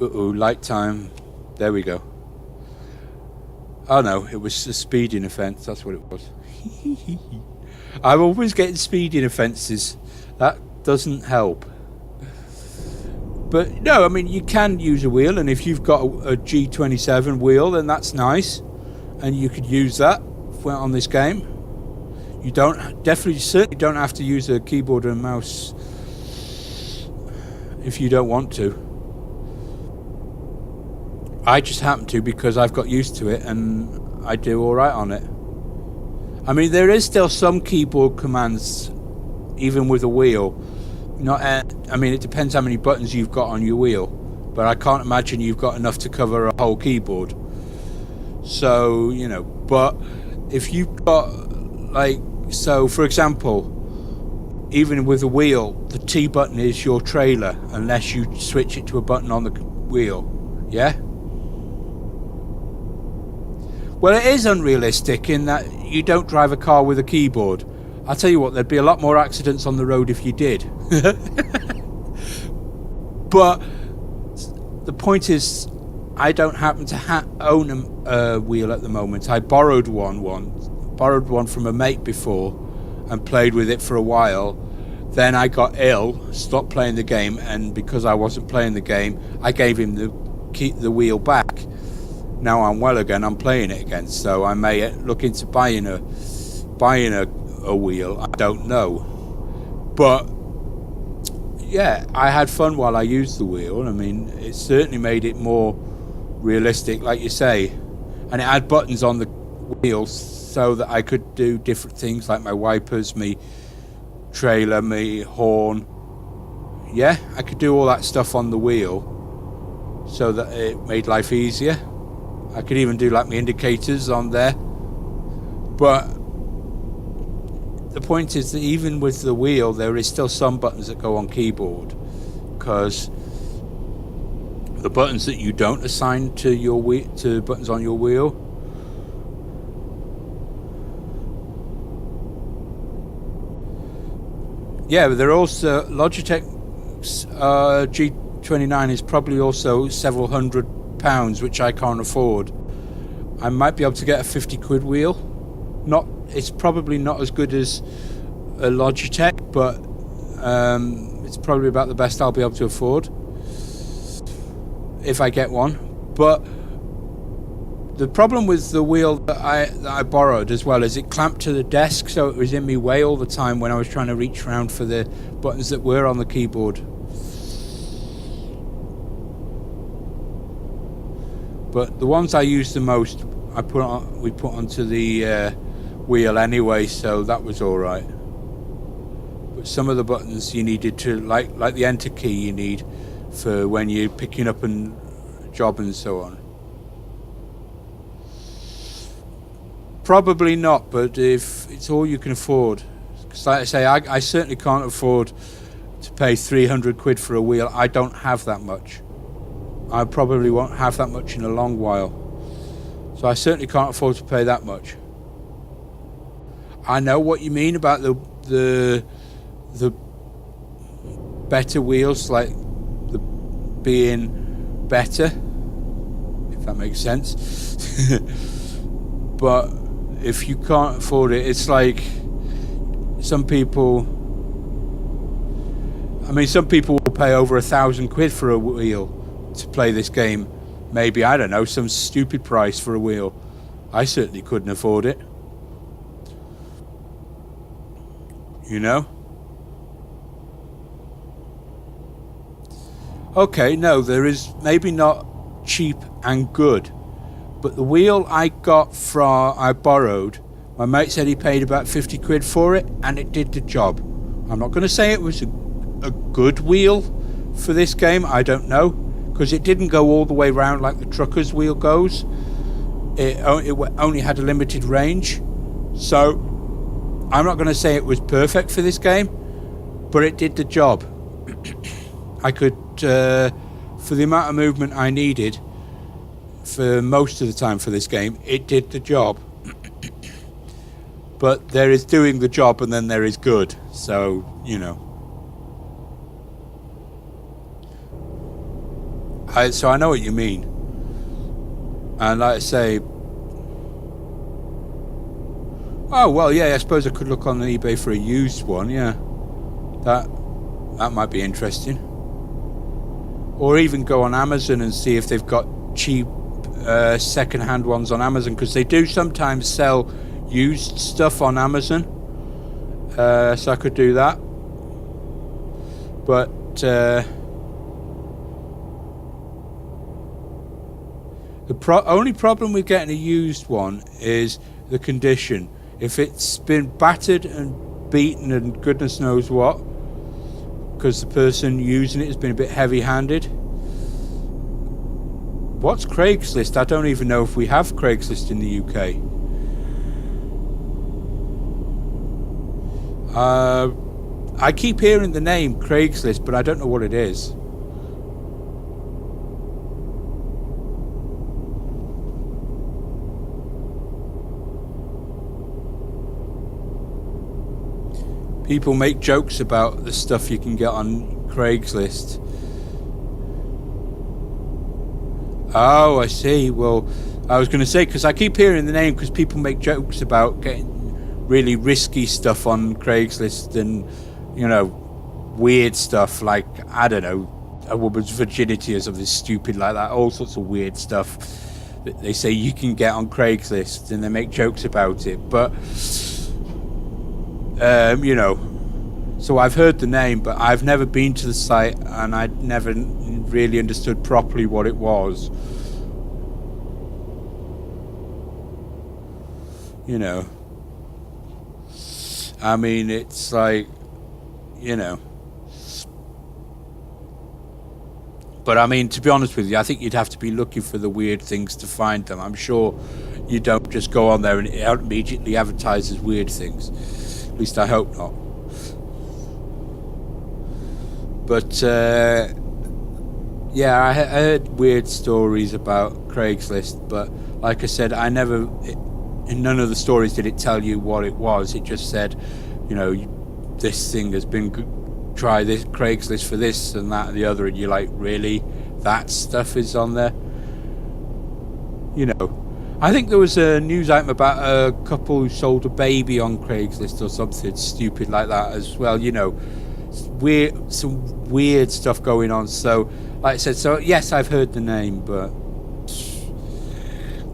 Uh-oh, light time. There we go. Oh no, it was a speeding offence, that's what it was. I'm always getting speeding offences. That doesn't help. But no, I mean, you can use a wheel, and if you've got a G27 wheel, then that's nice, and you could use that on this game. You certainly don't have to use a keyboard and mouse if you don't want to. I just happen to, because I've got used to it and I do alright on it. I mean, there is still some keyboard commands, even with a wheel. I mean, it depends how many buttons you've got on your wheel, but I can't imagine you've got enough to cover a whole keyboard. So, you know, but if you've got, like, so for example, even with a wheel, the T button is your trailer unless you switch it to a button on the wheel. Yeah? Well, it is unrealistic in that you don't drive a car with a keyboard. I'll tell you what, there'd be a lot more accidents on the road if you did. But the point is, I don't happen to own a wheel at the moment. I borrowed one from a mate before and played with it for a while. Then I got ill, stopped playing the game, and because I wasn't playing the game, I gave him the wheel back. Now I'm well again, I'm playing it again, so I may look into buying a wheel. I don't know, but yeah, I had fun while I used the wheel. I mean, it certainly made it more realistic, like you say, and it had buttons on the wheels so that I could do different things like my wipers, my trailer, my horn. Yeah, I could do all that stuff on the wheel so that it made life easier. I could even do like my indicators on there. But the point is that even with the wheel, there is still some buttons that go on keyboard, because the buttons that you don't assign to your to buttons on your wheel, yeah, but they're also Logitech's G29 is probably also several £100, which I can't afford. I might be able to get a 50 quid wheel. It's probably not as good as a Logitech, but it's probably about the best I'll be able to afford if I get one. But the problem with the wheel that I borrowed as well is it clamped to the desk, so it was in my way all the time when I was trying to reach around for the buttons that were on the keyboard. But the ones I used the most, we put onto the wheel anyway, so that was all right. But some of the buttons you needed to, like the enter key, you need for when you're picking up a job and so on. Probably not, but if it's all you can afford, because like I say, I certainly can't afford to pay 300 quid for a wheel. I don't have that much. I probably won't have that much in a long while, so I certainly can't afford to pay that much. I know what you mean about the better wheels, like the being better, if that makes sense. But if you can't afford it, it's like some people will pay over 1,000 quid for a wheel to play this game. Maybe, I don't know, some stupid price for a wheel. I certainly couldn't afford it. You know? Okay, no, there is maybe not cheap and good, but the wheel I borrowed, my mate said he paid about 50 quid for it, and it did the job. I'm not going to say it was a good wheel for this game, I don't know, because it didn't go all the way round like the trucker's wheel goes. It only had a limited range, so I'm not going to say it was perfect for this game, but it did the job. I could, for the amount of movement I needed for most of the time for this game, it did the job. But there is doing the job and then there is good, so, you know. So I know what you mean. And like I say, oh well, yeah, I suppose I could look on eBay for a used one. Yeah, that might be interesting. Or even go on Amazon and see if they've got cheap second-hand ones on Amazon, because they do sometimes sell used stuff on Amazon. So I could do that. But the only problem with getting a used one is the condition. If it's been battered and beaten and goodness knows what, because the person using it has been a bit heavy-handed. What's Craigslist? I don't even know if we have Craigslist in the UK. I keep hearing the name Craigslist, but I don't know what it is. People make jokes about the stuff you can get on Craigslist. Oh, I see. Well, I was going to say, because I keep hearing the name, because people make jokes about getting really risky stuff on Craigslist and, you know, weird stuff like, I don't know, a woman's virginity or something stupid like that. All sorts of weird stuff that they say you can get on Craigslist, and they make jokes about it. But you know, so I've heard the name, but I've never been to the site, and I never really understood properly what it was. You know, I mean, it's like, you know, but I mean, to be honest with you, I think you'd have to be looking for the weird things to find them. I'm sure you don't just go on there and it immediately advertises weird things. At least I hope not. But yeah, I heard weird stories about Craigslist, but like I said, in none of the stories did it tell you what it was. It just said, you know, this thing has been, try this Craigslist for this and that and the other, and you're like, really? That stuff is on there? You know, I think there was a news item about a couple who sold a baby on Craigslist or something stupid like that as well. You know, some weird stuff going on. So, like I said, so yes, I've heard the name, but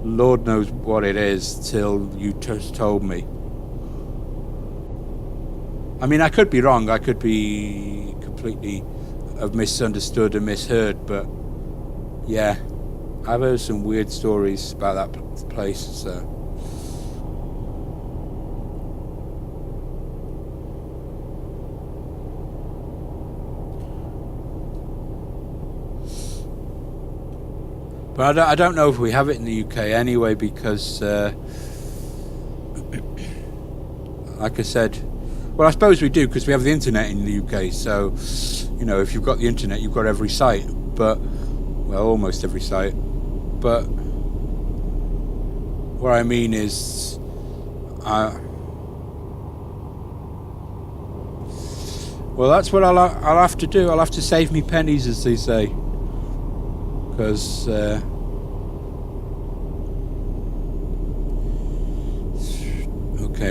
Lord knows what it is till you just told me. I mean, I could be wrong. I could be completely have misunderstood and misheard, but yeah, I've heard some weird stories about that place, so. But I don't know if we have it in the UK anyway, because like I said, well, I suppose we do, because we have the internet in the UK, so, you know, if you've got the internet, you've got every site, but, well, almost every site. But what I mean is, well, that's what I'll have to do. I'll have to save me pennies, as they say, because okay,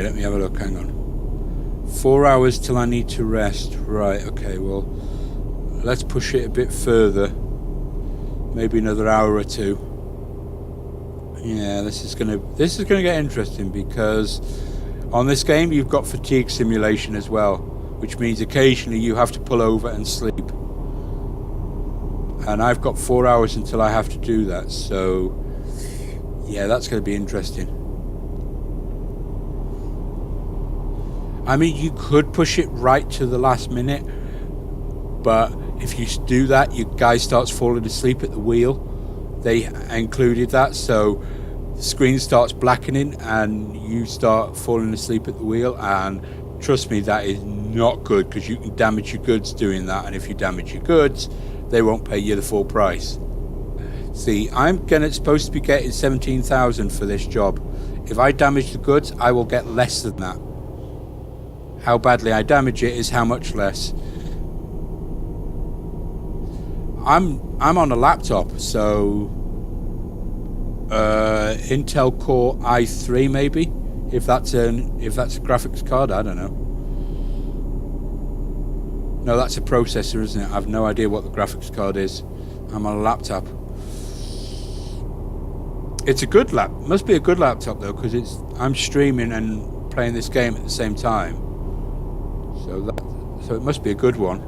let me have a look. Hang on. 4 hours till I need to rest. Right. Okay. Well, let's push it a bit further. Maybe another hour or two. Yeah, this is gonna get interesting, because on this game you've got fatigue simulation as well, which means occasionally you have to pull over and sleep. and I've got 4 hours until I have to do that. So yeah, that's going to be interesting. I mean, you could push it right to the last minute, but if you do that, your guy starts falling asleep at the wheel. They included that, so the screen starts blackening and you start falling asleep at the wheel, and trust me, that is not good, because you can damage your goods doing that, and if you damage your goods, they won't pay you the full price. See, I'm supposed to be getting 17,000 for this job. If I damage the goods, I will get less than that. How badly I damage it is how much less. I'm on a laptop, so Intel Core i3 maybe, if that's a graphics card, I don't know. No, that's a processor, isn't it? I have no idea what the graphics card is. I'm on a laptop. It's a good must be a good laptop though, because I'm streaming and playing this game at the same time. So it must be a good one.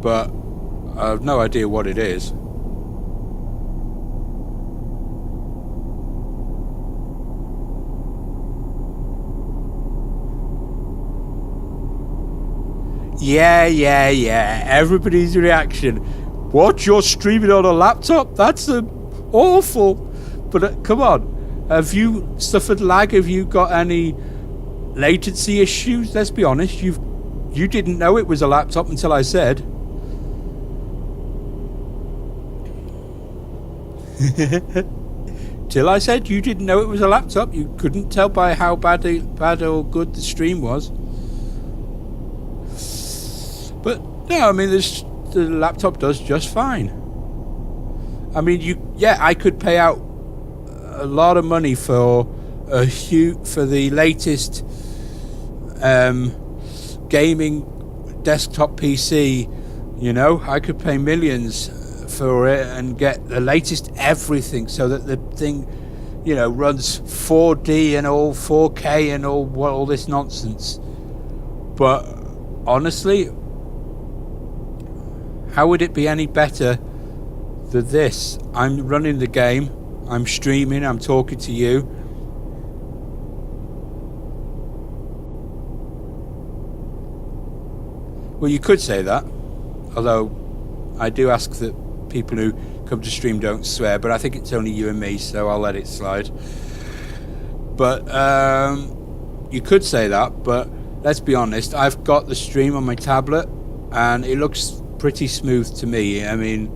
But I have no idea what it is. Yeah. Everybody's reaction. What? You're streaming on a laptop? That's awful. But come on. Have you suffered lag? Have you got any latency issues? Let's be honest. You didn't know it was a laptop until I said. Till I said you didn't know it was a laptop. You couldn't tell by how bad or good the stream was. But no, I mean, the laptop does just fine. I mean, I could pay out a lot of money for the latest gaming desktop PC. You know, I could pay millions for it and get the latest everything, so that the thing, you know, runs 4D and all 4K and all this nonsense. But honestly, how would it be any better than this? I'm running the game, I'm streaming, I'm talking to you. Well, you could say that, although I do ask that people who come to stream don't swear, but I think it's only you and me, so I'll let it slide. But you could say that, but let's be honest, I've got the stream on my tablet and it looks pretty smooth to me. I mean,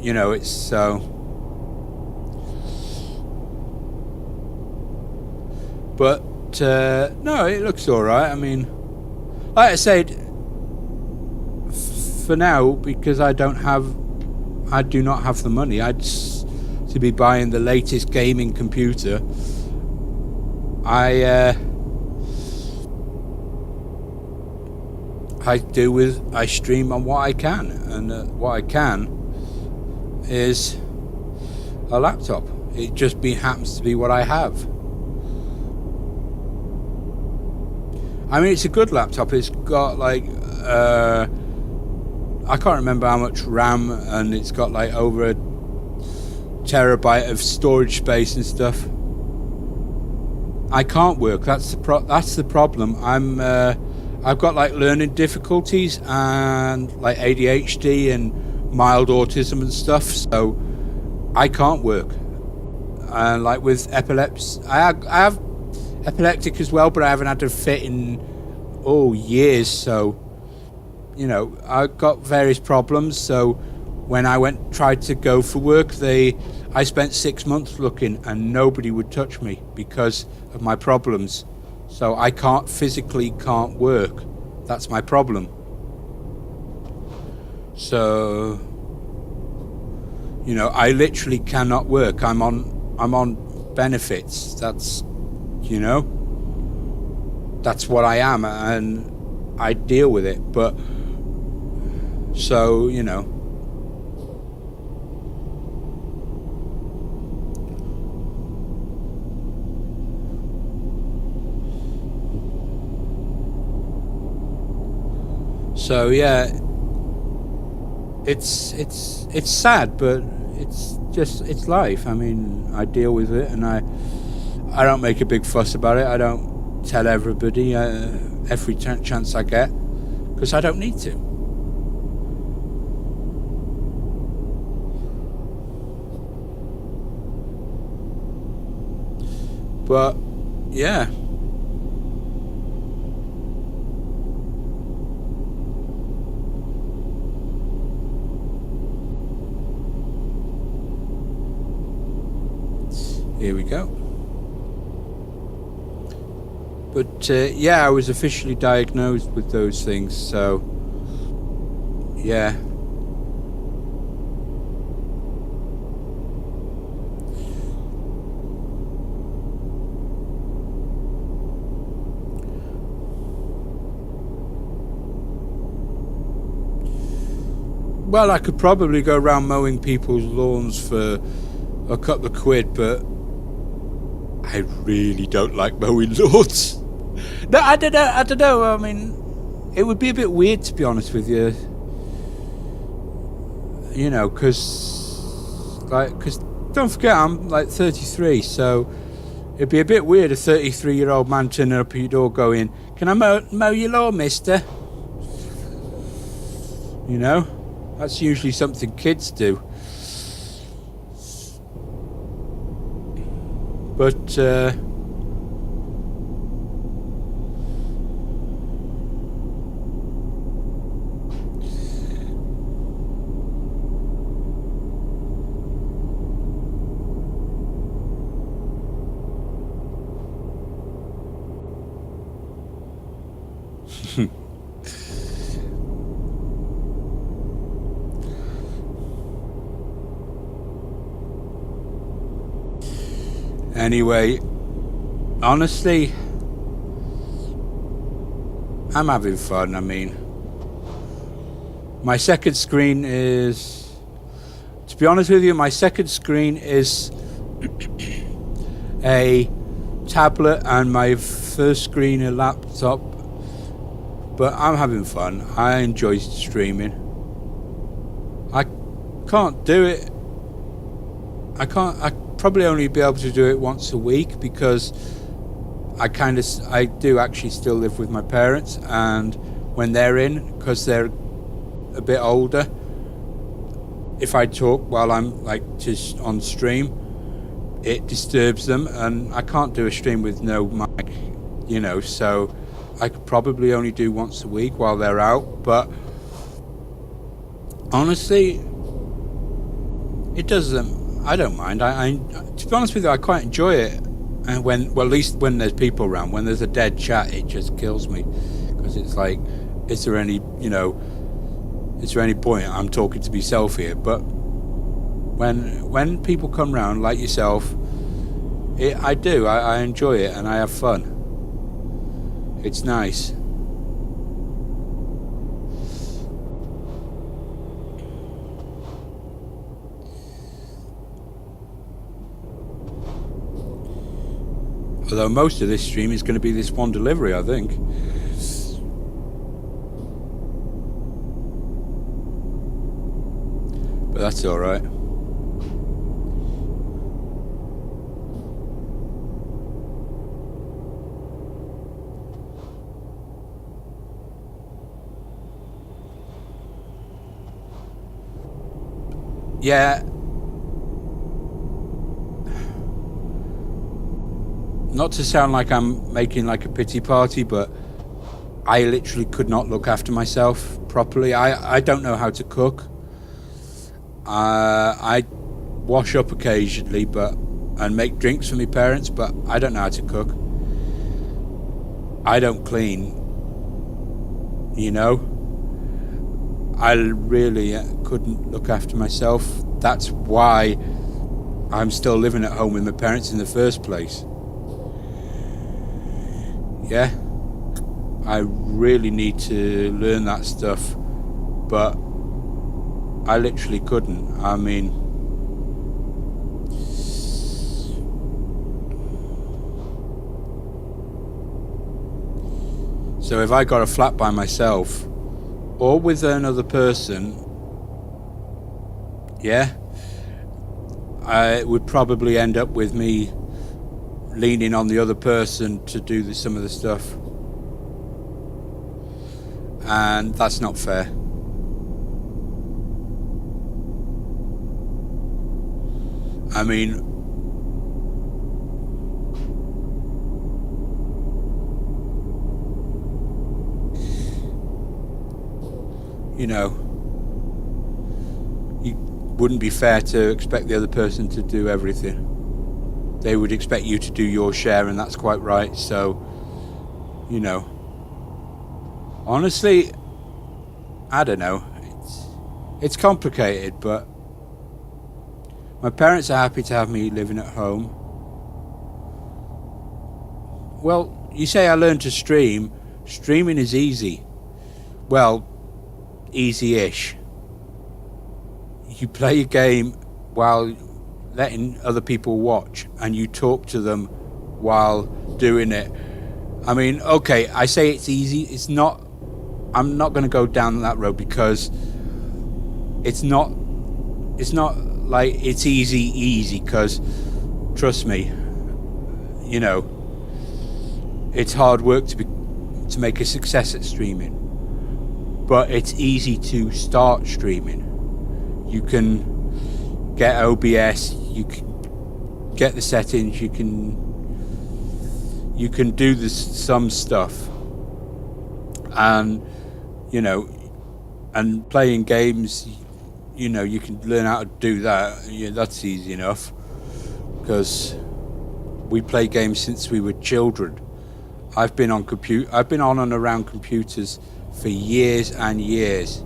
you know, it's so. But no, it looks alright. I mean, like I said, for now, because I do not have the money to be buying the latest gaming computer, I stream on what I can, and what I can is a laptop. It just happens to be what I have. I mean, it's a good laptop. It's got like I can't remember how much RAM, and it's got like over a terabyte of storage space and stuff. I can't work. That's the problem. I've got like learning difficulties and like ADHD and mild autism and stuff, so I can't work. And like with epilepsy, I have epileptic as well, but I haven't had to fit in years. So, you know, I've got various problems. So when I tried to go for work, I spent 6 months looking, and nobody would touch me because of my problems. So I physically can't work. That's my problem. So, you know, I literally cannot work. I'm on benefits. That's, you know, that's what I am, and I deal with it. But so, you know, So yeah, it's sad, but it's life. I mean, I deal with it, and I don't make a big fuss about it. I don't tell everybody every chance I get, because I don't need to. But yeah. Here we go. But yeah, I was officially diagnosed with those things, so yeah. Well, I could probably go around mowing people's lawns for a couple of quid, but I really don't like mowing lawns. No, I don't know. I mean, it would be a bit weird, to be honest with you. You know, because don't forget, I'm like 33, so it'd be a bit weird, a 33-year-old man turning up at your door going, "Can I mow your lawn, mister?" You know, that's usually something kids do. But anyway, honestly, I'm having fun. I mean, my second screen is, to be honest with you, my second screen is a tablet and my first screen a laptop. But I'm having fun. I enjoy streaming. I can't do it. I probably only be able to do it once a week, because I do actually still live with my parents, and when they're in, because they're a bit older, if I talk while I'm like just on stream, it disturbs them, and I can't do a stream with no mic, you know, so I could probably only do once a week while they're out. But honestly, it doesn't. I don't mind. I to be honest with you, I quite enjoy it. And at least when there's people around, when there's a dead chat, it just kills me, because it's like, is there any point I'm talking to myself here? But when people come round like yourself, I enjoy it, and I have fun. It's nice. Although most of this stream is going to be this one delivery, I think. But that's all right. Yeah. Not to sound like I'm making like a pity party, but I literally could not look after myself properly. I don't know how to cook. I wash up occasionally, and make drinks for my parents, but I don't know how to cook. I don't clean. You know? I really couldn't look after myself. That's why I'm still living at home with my parents in the first place. Yeah, I really need to learn that stuff, but I literally couldn't. I mean, so if I got a flat by myself, or with another person, yeah, it would probably end up with me leaning on the other person to do some of the stuff. And that's not fair. I mean, you know, you wouldn't be fair to expect the other person to do everything. They would expect you to do your share, and that's quite right. So, you know, honestly, I don't know. It's complicated, but my parents are happy to have me living at home. Well, you say I learned to stream. Streaming is easy. Well, easy-ish. You play a game while letting other people watch, and you talk to them while doing it. I mean, okay, I say it's easy. It's not. I'm not going to go down that road because it's not like it's easy, because trust me, you know, it's hard work to make a success at streaming, but it's easy to start streaming. You can get OBS, you can get the settings, you can do some stuff, and you know, and playing games, you know, you can learn how to do that. Yeah, that's easy enough, because we play games since we were children. I've been on and around computers for years and years.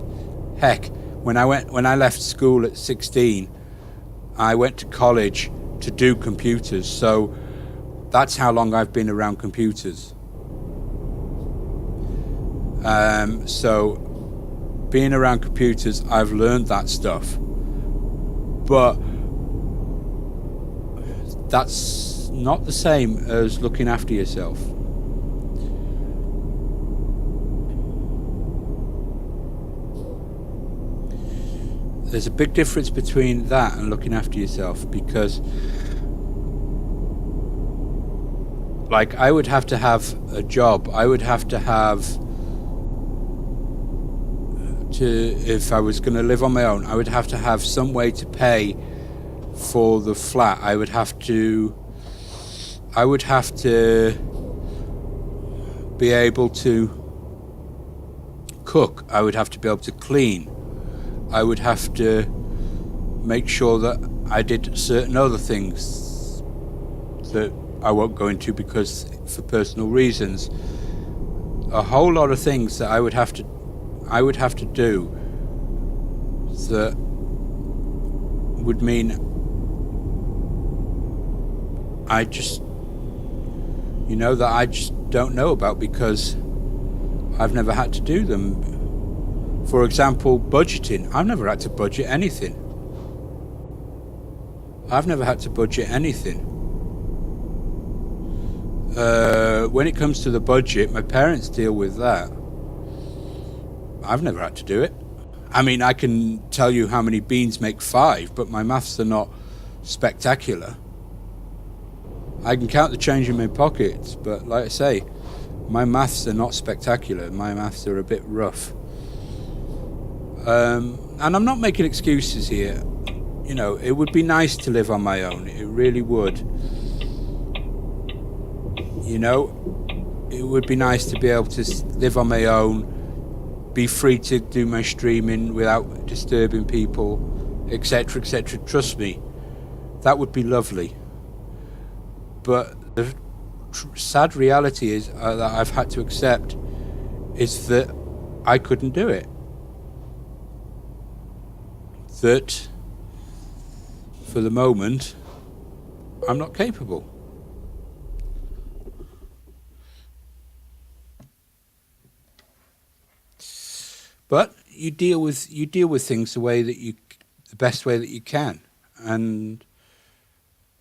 Heck, when I left school at 16, I went to college to do computers. So that's how long I've been around computers. So being around computers, I've learned that stuff, but that's not the same as looking after yourself. There's a big difference between that and looking after yourself, because like I would have to have a job. I would have to have if I was going to live on my own, I would have to have some way to pay for the flat. I would have to be able to cook. I would have to be able to clean. I would have to make sure that I did certain other things that I won't go into because for personal reasons. A whole lot of things that I would have to do that would mean I just don't know about, because I've never had to do them. For example, budgeting. I've never had to budget anything. When it comes to the budget, my parents deal with that. I've never had to do it. I mean, I can tell you how many beans make 5, but my maths are not spectacular. I can count the change in my pockets, but like I say, my maths are not spectacular. My maths are a bit rough. And I'm not making excuses here. You know, it would be nice to live on my own. It really would. You know, it would be nice to be able to live on my own, be free to do my streaming without disturbing people, etc., etc. Trust me, that would be lovely. But the sad reality is that I've had to accept is that I couldn't do it. That for the moment I'm not capable. But you deal with things the best way that you can, and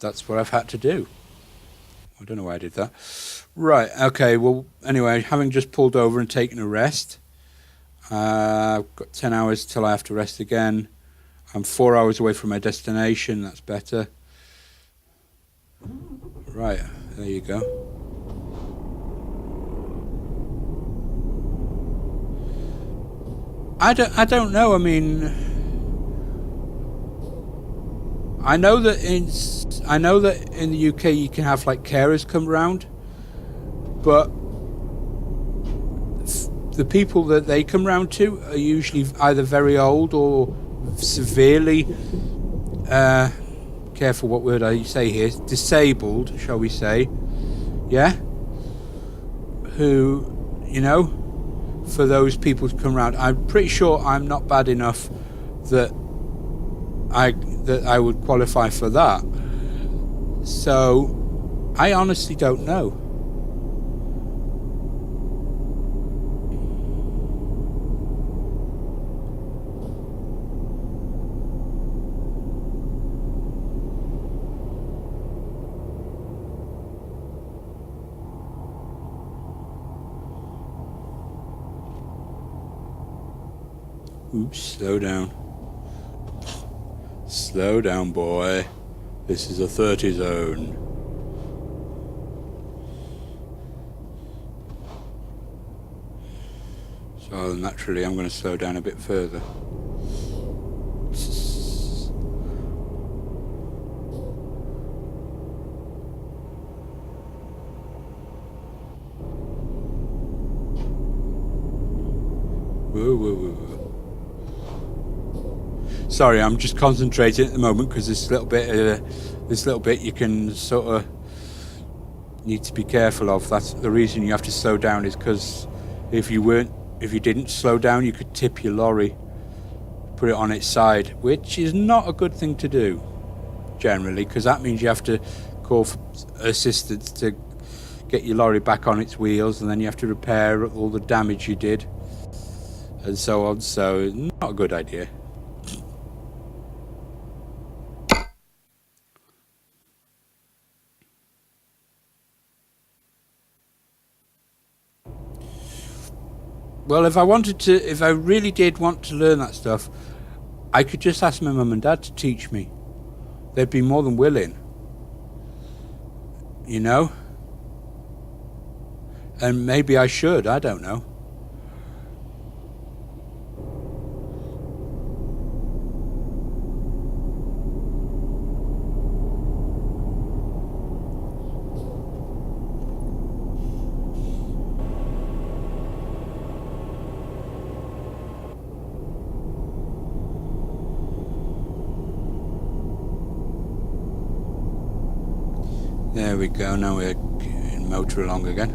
that's what I've had to do. I don't know why I did that. Right, okay, well, anyway, having just pulled over and taken a rest, I've got 10 hours till I have to rest again. I'm 4 hours away from my destination. That's better. Right, there you go. I don't know. I mean, I know that in the UK you can have like carers come round, but the people that they come round to are usually either very old or severely, careful what word I say here, disabled, shall we say, yeah? Who, you know, for those people to come round. I'm pretty sure I'm not bad enough that I would qualify for that. So, I honestly don't know. Oops, slow down. Slow down, boy. This is a 30 zone. So naturally I'm going to slow down a bit further. Whoa, whoa, whoa. Sorry, I'm just concentrating at the moment because this little bit you can sort of need to be careful of. That's the reason you have to slow down, is because if you didn't slow down, you could tip your lorry, put it on its side, which is not a good thing to do generally, because that means you have to call for assistance to get your lorry back on its wheels, and then you have to repair all the damage you did, and so on. So not a good idea. Well, if I really did want to learn that stuff, I could just ask my mum and dad to teach me. They'd be more than willing. You know? And maybe I should, I don't know. There we go, now we're in motor along again.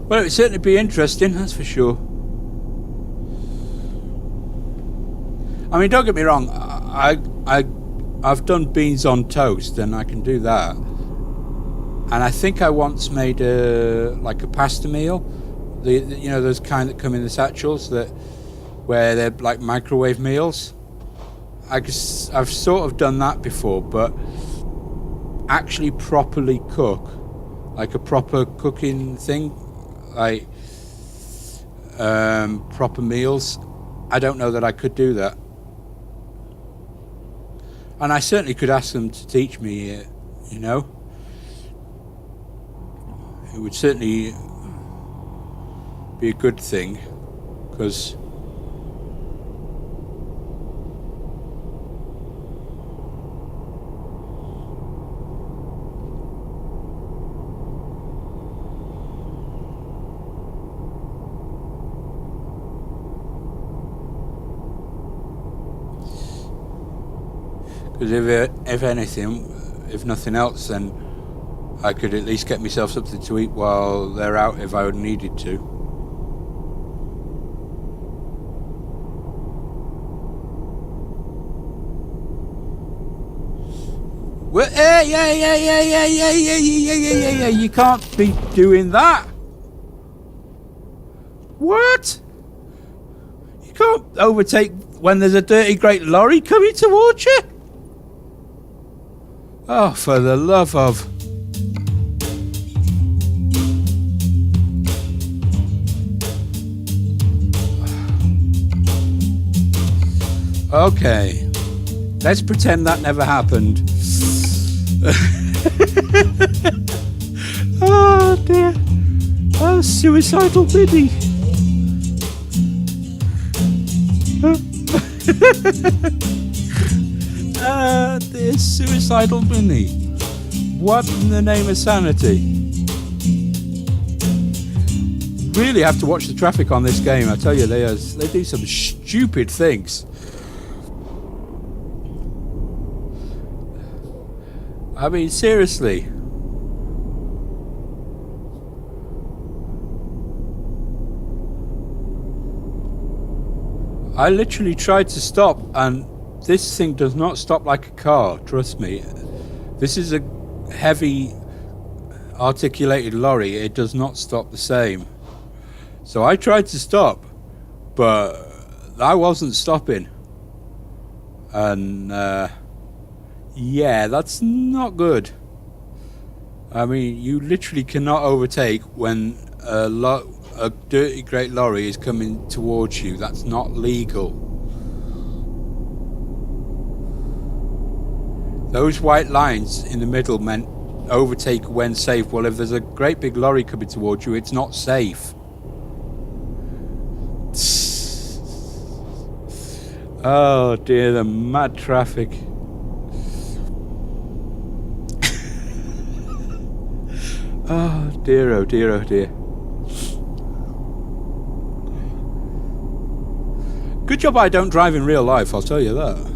Well, it would certainly be interesting, that's for sure. I mean, don't get me wrong, I've done beans on toast, and I can do that. And I think I once made a pasta meal. You know, those kind that come in the satchels where they're like microwave meals. I've sort of done that before, but actually properly cook, like a proper cooking thing, like proper meals, I don't know that I could do that. And I certainly could ask them to teach me, you know. It would certainly be a good thing, because if anything, if nothing else, then I could at least get myself something to eat while they're out if I needed to. Well, yeah. You can't be doing that. What? You can't overtake when there's a dirty great lorry coming towards you. Oh, for the love of... Okay. Let's pretend that never happened. Oh dear. Oh, suicidal Biddy. Dear suicidal Minnie. What in the name of sanity? Really have to watch the traffic on this game. I tell you, they do some stupid things. I mean, seriously. I literally tried to stop, and this thing does not stop like a car, trust me. This is a heavy articulated lorry. It does not stop the same. So I tried to stop, but I wasn't stopping. And yeah, that's not good. I mean, you literally cannot overtake when a dirty great lorry is coming towards you. That's not legal. Those white lines in the middle meant overtake when safe. Well, if there's a great big lorry coming towards you, it's not safe. Oh dear, the mad traffic. Oh dear, oh dear, oh dear. Good job I don't drive in real life, I'll tell you that.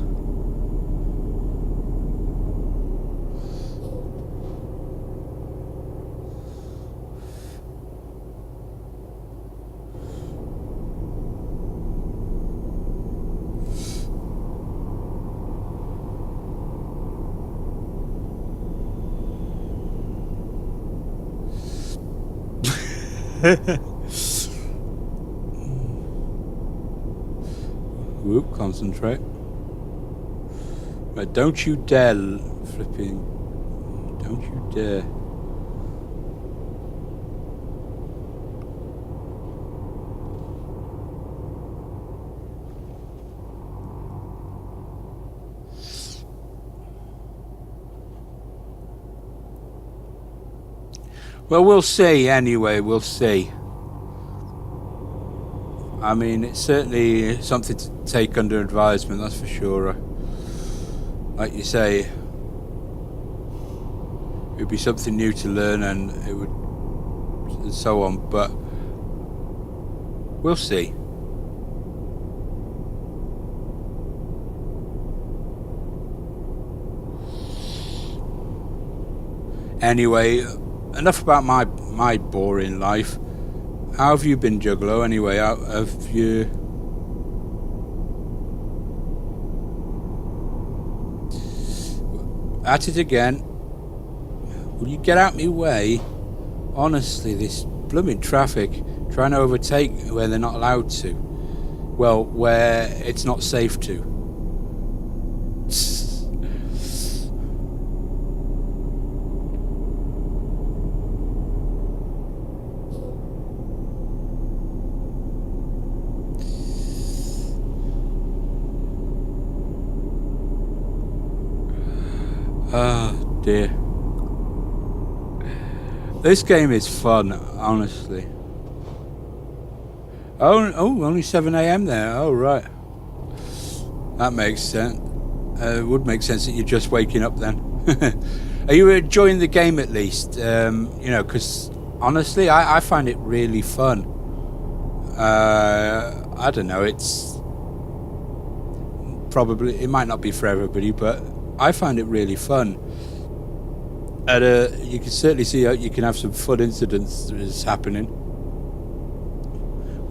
Whoop, concentrate. Right, don't you dare flipping. Don't you dare. Well, we'll see anyway, we'll see. I mean, it's certainly something to take under advisement, that's for sure. Like you say, it would be something new to learn, and it would, and so on, but we'll see. Anyway, enough about my boring life. How have you been, Juggalo? Anyway, how have you? At it again. Will you get out my way? Honestly, this blooming traffic, trying to overtake where they're not allowed to. Well, where it's not safe to. Oh dear. This game is fun, honestly. Oh, only 7 AM there. Oh, right. That makes sense. It would make sense that you're just waking up then. Are you enjoying the game at least? You know, because honestly, I find it really fun. I don't know, it's probably, it might not be for everybody, but I find it really fun. And you can certainly see how you can have some fun incidents that is happening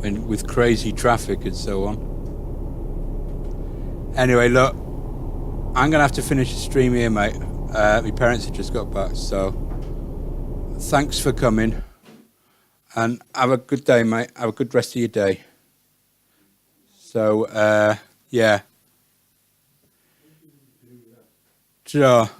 when, with crazy traffic and so on. Anyway, look, I'm gonna have to finish the stream here, mate. My parents have just got back, so thanks for coming, and have a good day, mate. Have a good rest of your day. So yeah. Sure.